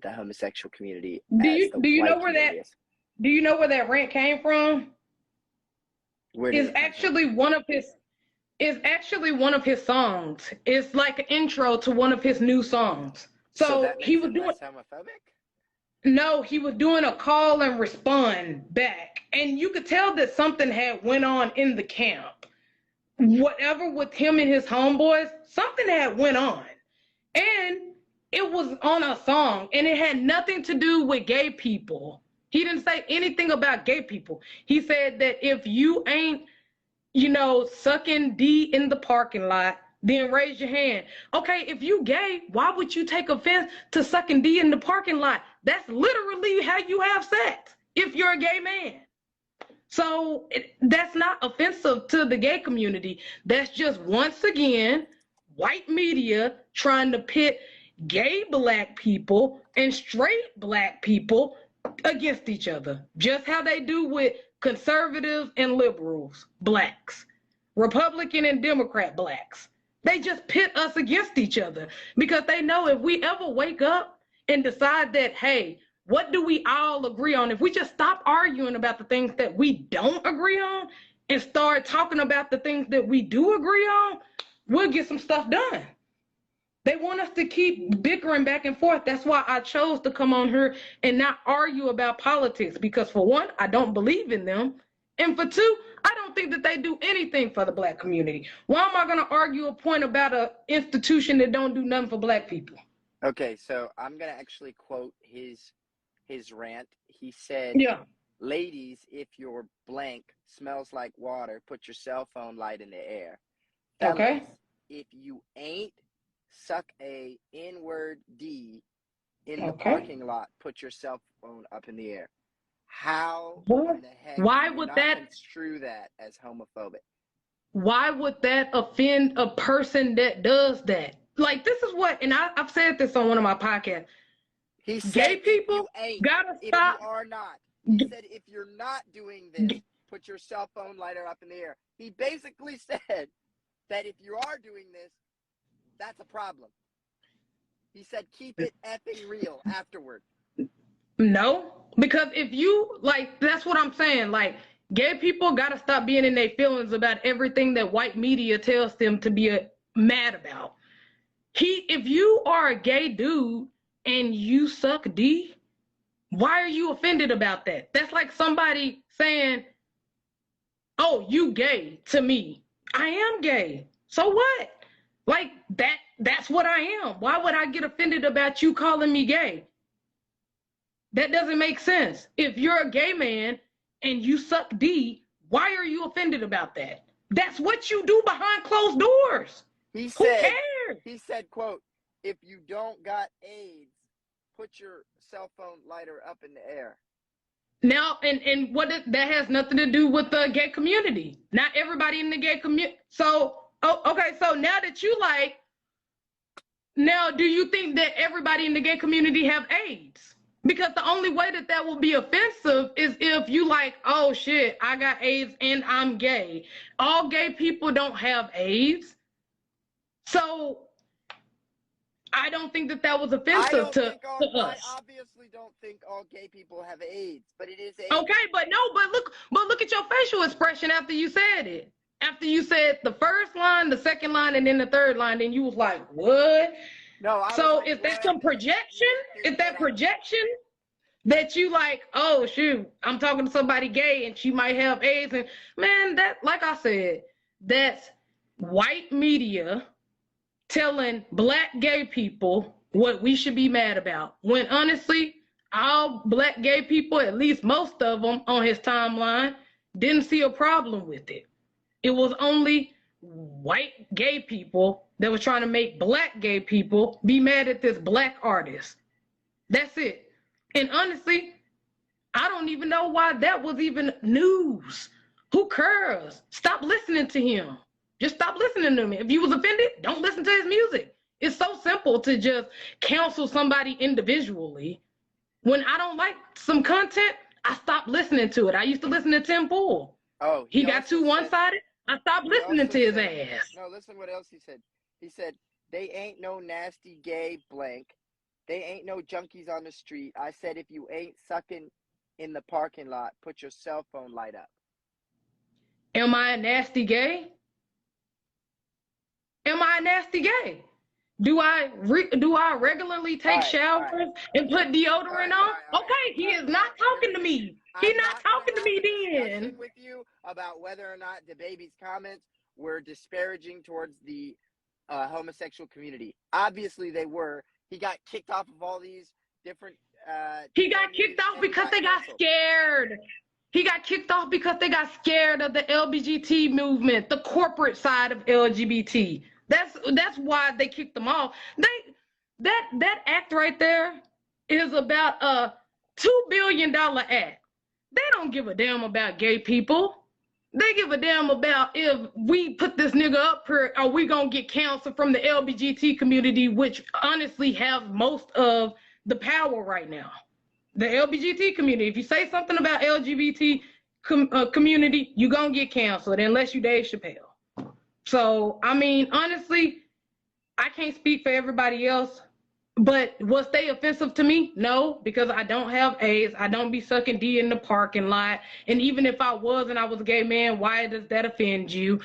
the homosexual community do you know where that rant came from? It's actually one of his songs. It's like an intro to one of his new songs. So he was doing homophobic? No, he was doing a call and respond back. And you could tell that something had went on in the camp. Whatever with him and his homeboys, something had went on. And it was on a song, and it had nothing to do with gay people. He didn't say anything about gay people. He said that if you ain't, sucking D in the parking lot, then raise your hand. Okay, if you gay, why would you take offense to sucking D in the parking lot? That's literally how you have sex if you're a gay man. So that's not offensive to the gay community. That's just, once again, white media trying to pit gay black people and straight black people against each other. Just how they do with conservatives and liberals, blacks, Republican and Democrat blacks. They just pit us against each other because they know if we ever wake up and decide that, hey, what do we all agree on? If we just stop arguing about the things that we don't agree on and start talking about the things that we do agree on, we'll get some stuff done. They want us to keep bickering back and forth. That's why I chose to come on here and not argue about politics because, for one, I don't believe in them. And for two, I don't think that they do anything for the black community. Why am I going to argue a point about an institution that don't do nothing for black people? Okay, so I'm gonna actually quote his rant. He said, Yeah. "Ladies, if your blank smells like water, put your cell phone light in the air. Okay. Fellas, if you ain't suck a N-word D in the Okay. parking lot, put your cell phone up in the air." How What? in the heck Why do you would not that? construe that as homophobic? Why would that offend a person that does that? Like, this is what, and I've said this on one of my podcasts. He Gay said, if you people ain't, gotta if you stop. are not. He said, if you're not doing this, put your cell phone lighter up in the air. He basically said that if you are doing this, that's a problem. He said, keep it effing real afterward. No, because if you like, that's what I'm saying. Like, gay people gotta stop being in their feelings about everything that white media tells them to be mad about. If you are a gay dude and you suck D, why are you offended about that? That's like somebody saying, "Oh, you gay" to me. I am gay. So what? Like that's what I am. Why would I get offended about you calling me gay? That doesn't make sense. If you're a gay man and you suck D, why are you offended about that? That's what you do behind closed doors. He Who said, cares? quote, if you don't got AIDS, put your cell phone lighter up in the air. Now, and that has nothing to do with the gay community. Not everybody in the gay community. So, okay, so now that you like, now do you think that everybody in the gay community have AIDS? Because the only way that that will be offensive is if you like, oh shit, I got AIDS and I'm gay. All gay people don't have AIDS. So I don't think that that was offensive to I us. obviously don't think all gay people have AIDS, but it is AIDS. Okay, but no, but look at your facial expression after you said it. After you said the first line, the second line, and then the third line, then you was like, what? No, I So was like, is that what? some projection? Is that projection that you like, oh shoot, I'm talking to somebody gay and she might have AIDS? And man, that, like I said, that's white media telling black gay people what we should be mad about. When honestly, all black gay people, at least most of them on his timeline, didn't see a problem with it. It was only white gay people that was trying to make black gay people be mad at this black artist. That's it. And honestly, I don't even know why that was even news. Who cares? Stop listening to him. Just stop listening to him. If you was offended, don't listen to his music. It's so simple to just counsel somebody individually. When I don't like some content, I stop listening to it. I used to listen to Tim Pool. Oh, he got too one-sided. I stopped listening to his ass. No, listen what else he said. He said, they ain't no nasty gay blank. They ain't no junkies on the street. I said, if you ain't sucking in the parking lot, put your cell phone light up. Am I a nasty gay? Am I a nasty gay? Do I regularly take showers and put deodorant on? Okay, he is not talking to me. He's not talking to me then. With you about whether or not the baby's comments were disparaging towards the homosexual community. Obviously, they were. He got kicked off of all these different. He got kicked off because they got scared. He got kicked off because they got scared of the LGBT movement, the corporate side of LGBT. That's why they kicked him off. That act right there is about a $2 billion act. They don't give a damn about gay people. They give a damn about if we put this nigga up here, are we gonna get counsel from the LGBT community, which honestly have most of the power right now. The LGBT community. If you say something about LGBT community, you're gonna get canceled unless you Dave Chappelle. So, I mean, honestly, I can't speak for everybody else, but was they offensive to me? No, because I don't have AIDS. I don't be sucking D in the parking lot. And even if I was and I was a gay man, why does that offend you?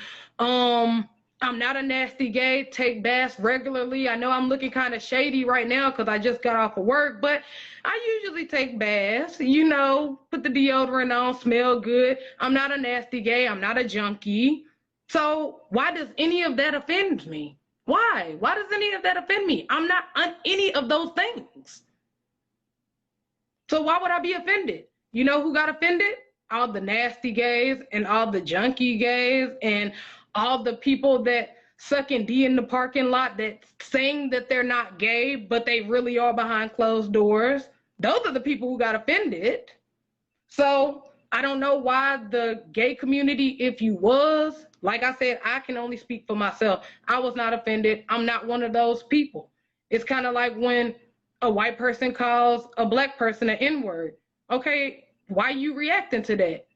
I'm not a nasty gay, take baths regularly. I know I'm looking kind of shady right now because I just got off of work, but I usually take baths, you know, put the deodorant on, smell good. I'm not a nasty gay, I'm not a junkie. So why does any of that offend me? Why? Why does any of that offend me? I'm not any of those things. So why would I be offended? You know who got offended? All the nasty gays and all the junkie gays and all the people that sucking D in the parking lot that saying that they're not gay, but they really are behind closed doors. Those are the people who got offended. So I don't know why the gay community, if you was, like I said, I can only speak for myself. I was not offended. I'm not one of those people. It's kind of like when a white person calls a black person an N-word. Okay, why you reacting to that?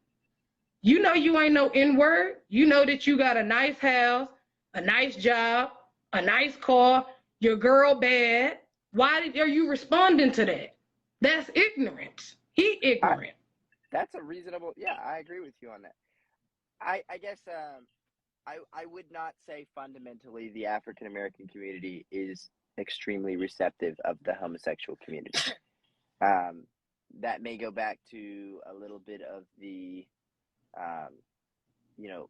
You know you ain't no N-word. You know that you got a nice house, a nice job, a nice car, your girl bad. Why are you responding to that? That's ignorance. He ignorant. That's a reasonable. Yeah, I agree with you on that. I guess I would not say fundamentally the African American community is extremely receptive of the homosexual community. That may go back to a little bit of the, you know,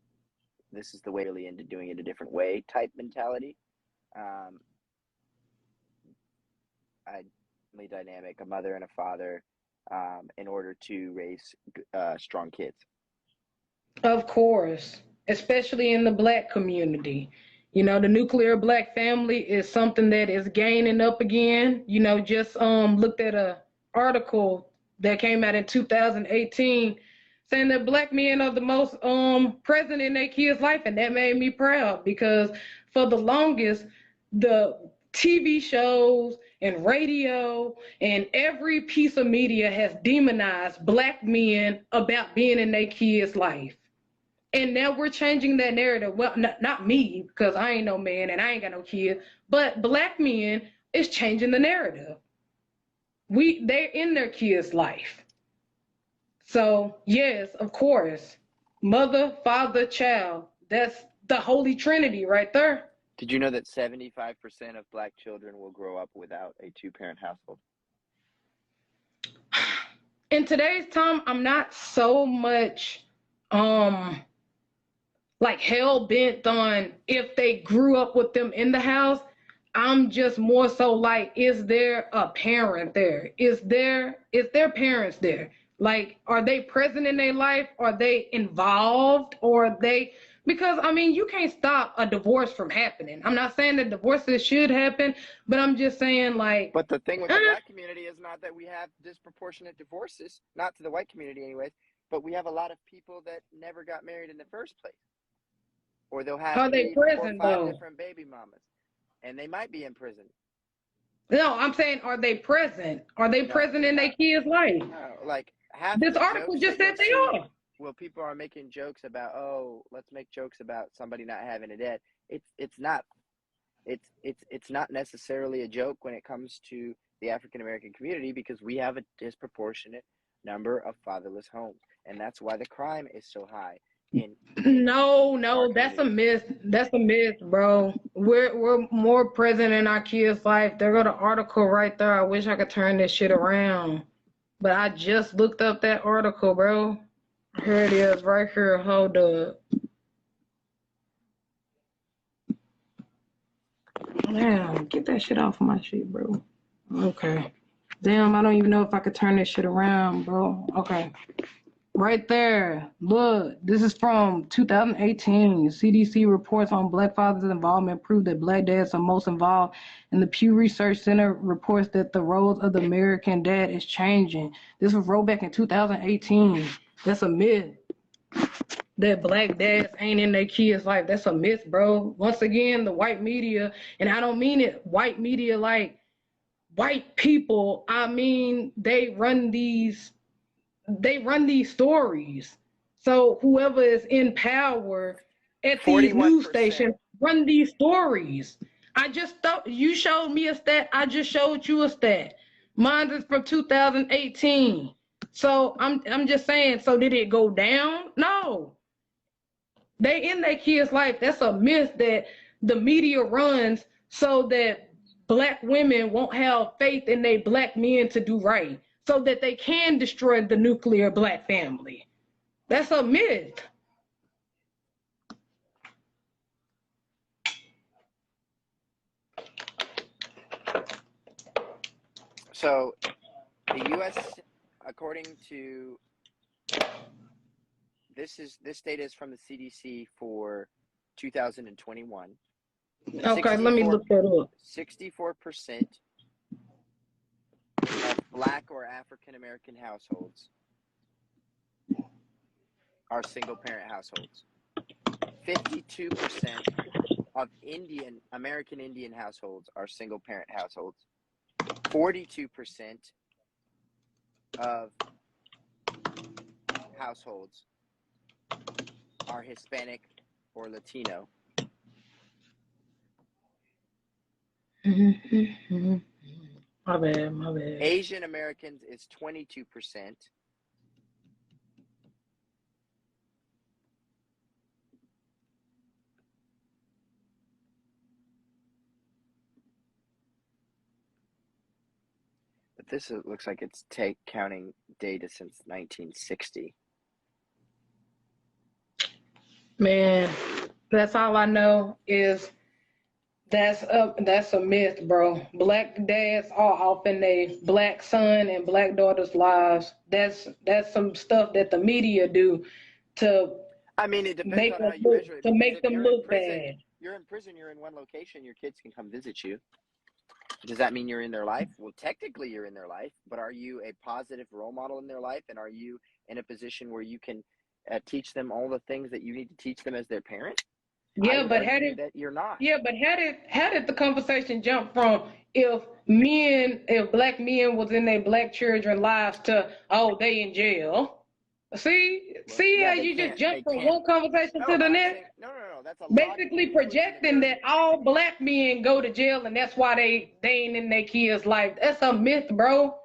this is the way really into doing it a different way type mentality. Family dynamic, a mother and a father, in order to raise strong kids. Of course, especially in the black community. You know, the nuclear black family is something that is gaining up again. You know, just looked at a article that came out in 2018 saying that black men are the most present in their kids' life, and that made me proud because for the longest, the TV shows and radio and every piece of media has demonized black men about being in their kids' life. And now we're changing that narrative. Well, not me, because I ain't no man and I ain't got no kid, but black men is changing the narrative. They're in their kids' life. So yes, of course, mother, father, child. That's the holy trinity right there. Did you know that 75% of black children will grow up without a two-parent household? In today's time, I'm not so much like hell bent on if they grew up with them in the house. I'm just more so like, is there a parent there? Is their parents there? Like, are they present in their life? Are they involved? Or are they, because I mean, you can't stop a divorce from happening. I'm not saying that divorces should happen, but I'm just saying like. But the thing with the black community is not that we have disproportionate divorces, not to the white community anyways, but we have a lot of people that never got married in the first place. Or they'll have Are they 3, 4, present 5 though? different baby mamas. And they might be in prison. No, I'm saying, are they present? Are they present in their kids' life? No, like half This the article jokes just that said they you'll see, are. well, people are making jokes about, oh, let's make jokes about somebody not having a dad. It's not necessarily a joke when it comes to the African American community, because we have a disproportionate number of fatherless homes, and that's why the crime is so high. No, that's a myth. That's a myth, bro. We're more present in our kids' life. There go the article right there. I wish I could turn this shit around, but I just looked up that article, bro. Here it is, right here. Hold up. Damn, get that shit off my shit, bro. Okay. Damn, I don't even know if I could turn this shit around, bro. Okay. Right there. Look, this is from 2018. CDC reports on black fathers' involvement prove that black dads are most involved. And the Pew Research Center reports that the roles of the American dad is changing. This was rolled back in 2018. That's a myth. That black dads ain't in their kids' life. That's a myth, bro. Once again, the white media, and I don't mean it white media like white people. I mean they run these stories. So whoever is in power at these 41%. news stations run these stories. I just thought you showed me a stat. I just showed you a stat. Mine is from 2018. So I'm just saying, so did it go down? No. They in their kids' life. That's a myth that the media runs so that black women won't have faith in their black men to do right, so that they can destroy the nuclear black family. That's a myth. So the U.S., according to this data is from the CDC for 2021. Okay, let me look that up. 64% of Black or African American households are single parent households. 52% of American Indian households are single parent households. 42% of households are Hispanic or Latino. My bad. Asian Americans is 22%. But this looks like it's counting data since 1960. Man, that's all I know is that's a myth, bro. Black dads are off in their black son and black daughter's lives. That's some stuff that the media do to I mean, it depends make on them how you measure it. to Because make if them you're in look prison, bad. you're in prison, you're in one location, your kids can come visit you. Does that mean you're in their life? Well, technically you're in their life, but are you a positive role model in their life? And are you in a position where you can teach them all the things that you need to teach them as their parent? Yeah, but that you're not. Yeah, but how did the conversation jump from if black men was in their black children's lives to, oh, they in jail? See how you just jump from one conversation to the next? No. That's a Basically projecting that all black men go to jail and that's why they ain't in their kids' life. That's a myth, bro.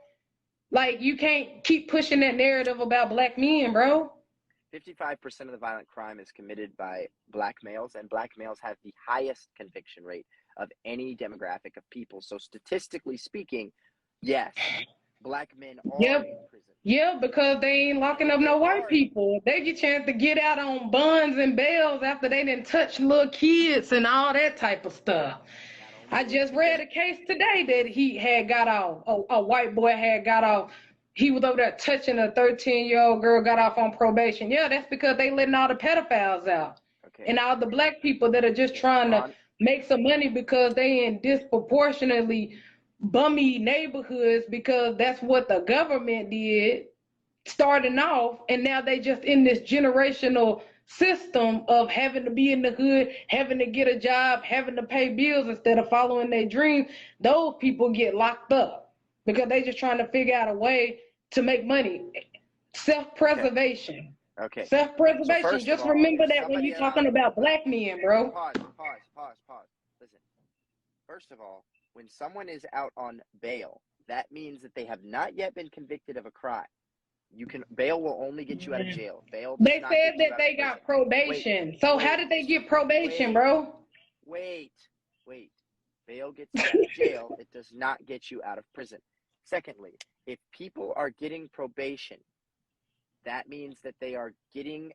Like, you can't keep pushing that narrative about black men, bro. 55% of the violent crime is committed by black males, and black males have the highest conviction rate of any demographic of people. So statistically speaking, yes, black men are in prison. Yeah, because they ain't locking up no white people. They get a chance to get out on bonds and bails after they didn't touch little kids and all that type of stuff. I just read a case today that he had got off. A white boy had got off. He was over there touching a 13-year-old girl, got off on probation. Yeah, that's because they letting all the pedophiles out. Okay. And all the black people that are just trying to make some money because they in disproportionately bummy neighborhoods because that's what the government did starting off, and now they just in this generational system of having to be in the hood, having to get a job, having to pay bills instead of following their dreams. Those people get locked up because they just trying to figure out a way to make money. Self-preservation. Okay. Self-preservation. So just remember that when you're talking about black men, bro. Pause. Listen. First of all, when someone is out on bail, that means that they have not yet been convicted of a crime. Bail will only get you out of jail. They said that they got probation. So how did they get probation, bro? Wait. Bail gets you out of jail. It does not get you out of prison. Secondly, if people are getting probation, that means that they are getting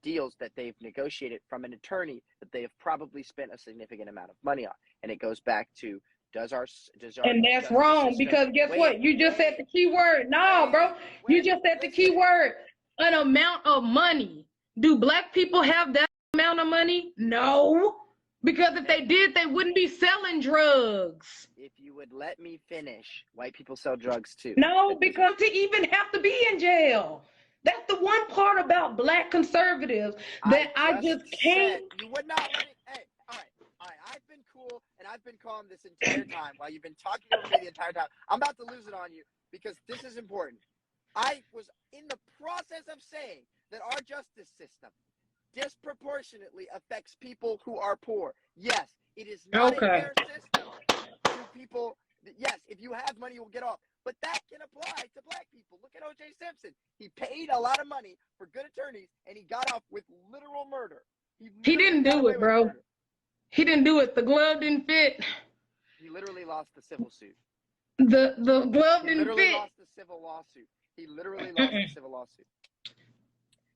deals that they've negotiated from an attorney that they have probably spent a significant amount of money on. And it goes back to and that's wrong because guess what? You just said the key word. No, bro. You just said the key word. An amount of money. Do black people have that amount of money? No. Because if they did, they wouldn't be selling drugs. If you would let me finish, white people sell drugs too. No, because to even have to be in jail. That's the one part about black conservatives that I just can't. You would not let it. Hey, all right. I've been cool and I've been calm this entire time while you've been talking over me the entire time. I'm about to lose it on you because this is important. I was in the process of saying that our justice system disproportionately affects people who are poor. Yes, it is not a fair system to people Yes, if you have money, you'll get off. But that can apply to black people. Look at O.J. Simpson. He paid a lot of money for good attorneys, and he got off with literal murder. He didn't do it, bro. He didn't do it. The glove didn't fit. He literally lost the civil suit. The glove didn't fit. He literally lost the civil lawsuit. He literally lost the civil lawsuit.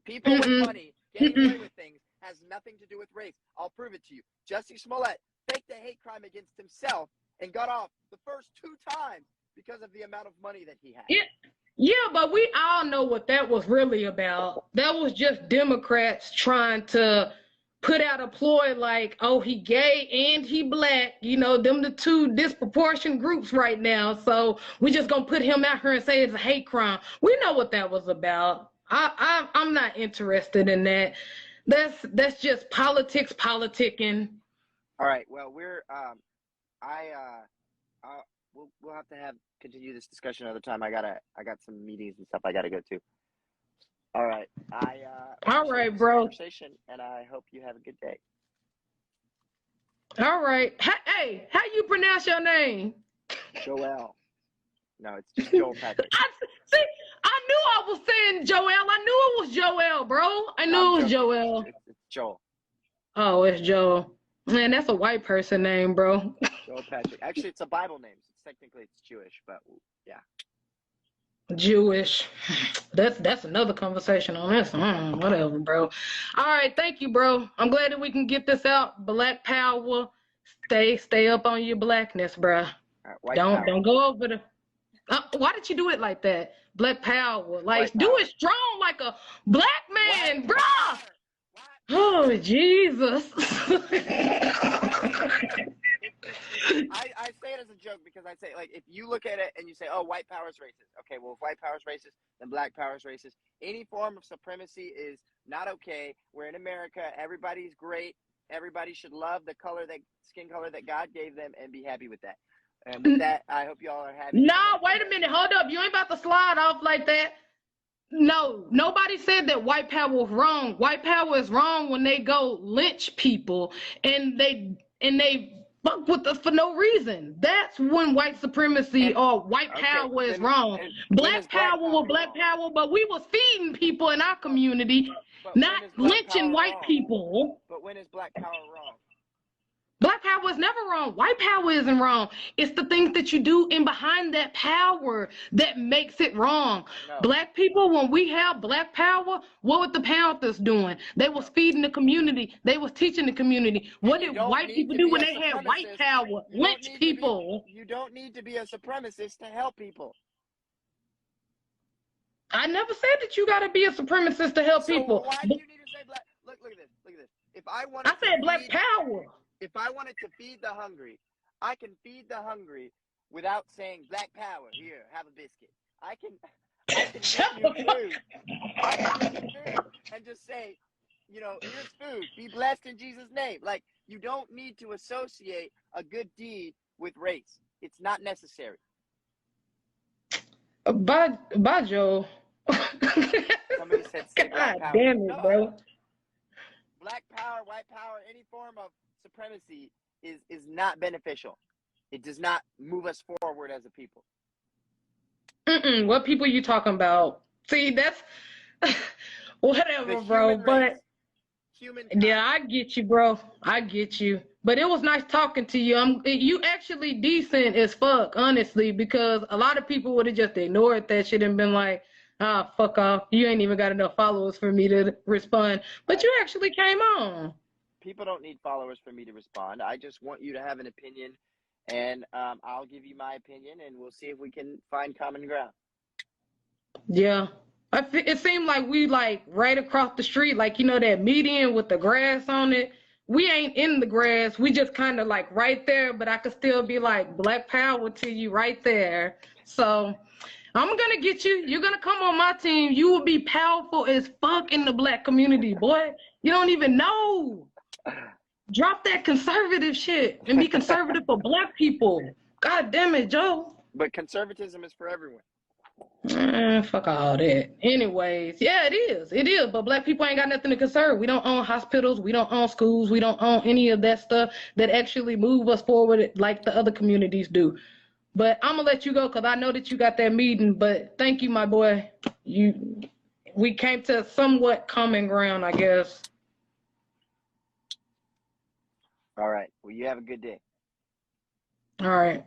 People with money getting away with things has nothing to do with race. I'll prove it to you. Jussie Smollett faked a hate crime against himself and got off the first 2 times because of the amount of money that he had. Yeah, but we all know what that was really about. That was just Democrats trying to put out a ploy like, oh, he gay and he black. You know, them the 2 disproportionate groups right now. So we just gonna put him out here and say it's a hate crime. We know what that was about. I'm not interested in that. That's just politics, politicking. All right. Well, we'll have to continue this discussion another time. I got some meetings and stuff I gotta go to. All right. All right, bro. Conversation, and I hope you have a good day. All right. Hey, how you pronounce your name? Joel. No, it's just Joel Patrick. I knew I was saying Joel. I knew it was Joel, bro. I knew it was Joel. It's Joel. Oh, it's Joel. Man, that's a white person name, bro. Joel Patrick. Actually, it's a Bible name. So technically, it's Jewish, but yeah. Jewish. That's another conversation on this. Whatever, bro. All right, thank you, bro. I'm glad that we can get this out. Black power. Stay up on your blackness, bro. Right, don't go over the. Why did you do it like that? Black power. Like, do it strong like a black man, bro. Oh, Jesus. I say it as a joke because I say, like, if you look at it and you say, oh, white power is racist. Okay, well, if white power is racist, then black power is racist. Any form of supremacy is not okay. We're in America. Everybody's great. Everybody should love the skin color that God gave them and be happy with that. And with that, I hope y'all are happy. No, wait a minute. Hold up. You ain't about to slide off like that. No, nobody said that white power was wrong. White power is wrong when they go lynch people and they fuck with us for no reason. That's when white supremacy or white power is wrong. Black power was black power, but we was feeding people in our community, not lynching white people. But when is black power wrong? Black power is never wrong. White power isn't wrong. It's the things that you do in behind that power that makes it wrong. No. Black people, when we have black power, what were the Panthers doing? They was feeding the community. They was teaching the community. What did white people do when they had white power? Lynch people. You don't need to be a supremacist to help people. I never said that you got to be a supremacist to help people. Why do you need to say black? Look at this. Look at this. If I said black power. If I wanted to feed the hungry, I can feed the hungry without saying black power. Here, have a biscuit. I can give you food. I can give you food and just say, here's food. Be blessed in Jesus' name. Like, you don't need to associate a good deed with race. It's not necessary. Bye, Joe. Somebody said black power. Damn it, bro. Black power, white power, any form of supremacy is not beneficial. It does not move us forward as a people. What people you talking about? See, that's whatever, bro. But yeah, I get you, bro. I get you. But it was nice talking to you. You actually decent as fuck, honestly, because a lot of people would have just ignored that shit and been like, fuck off. You ain't even got enough followers for me to respond. But you actually came on. People don't need followers for me to respond. I just want you to have an opinion, and I'll give you my opinion, and we'll see if we can find common ground. Yeah. It seemed like we right across the street, that median with the grass on it. We ain't in the grass. We just kind of right there, but I could still be black power to you right there. So I'm going to get you. You're going to come on my team. You will be powerful as fuck in the black community, boy. You don't even know. Drop that conservative shit and be conservative for black people. God damn it, Joe. But conservatism is for everyone. Fuck all that. Anyways, yeah, it is. It is. But black people ain't got nothing to conserve. We don't own hospitals. We don't own schools. We don't own any of that stuff that actually move us forward like the other communities do. But I'm gonna let you go because I know that you got that meeting. But thank you, my boy. We came to somewhat common ground, I guess. All right. Well, you have a good day. All right.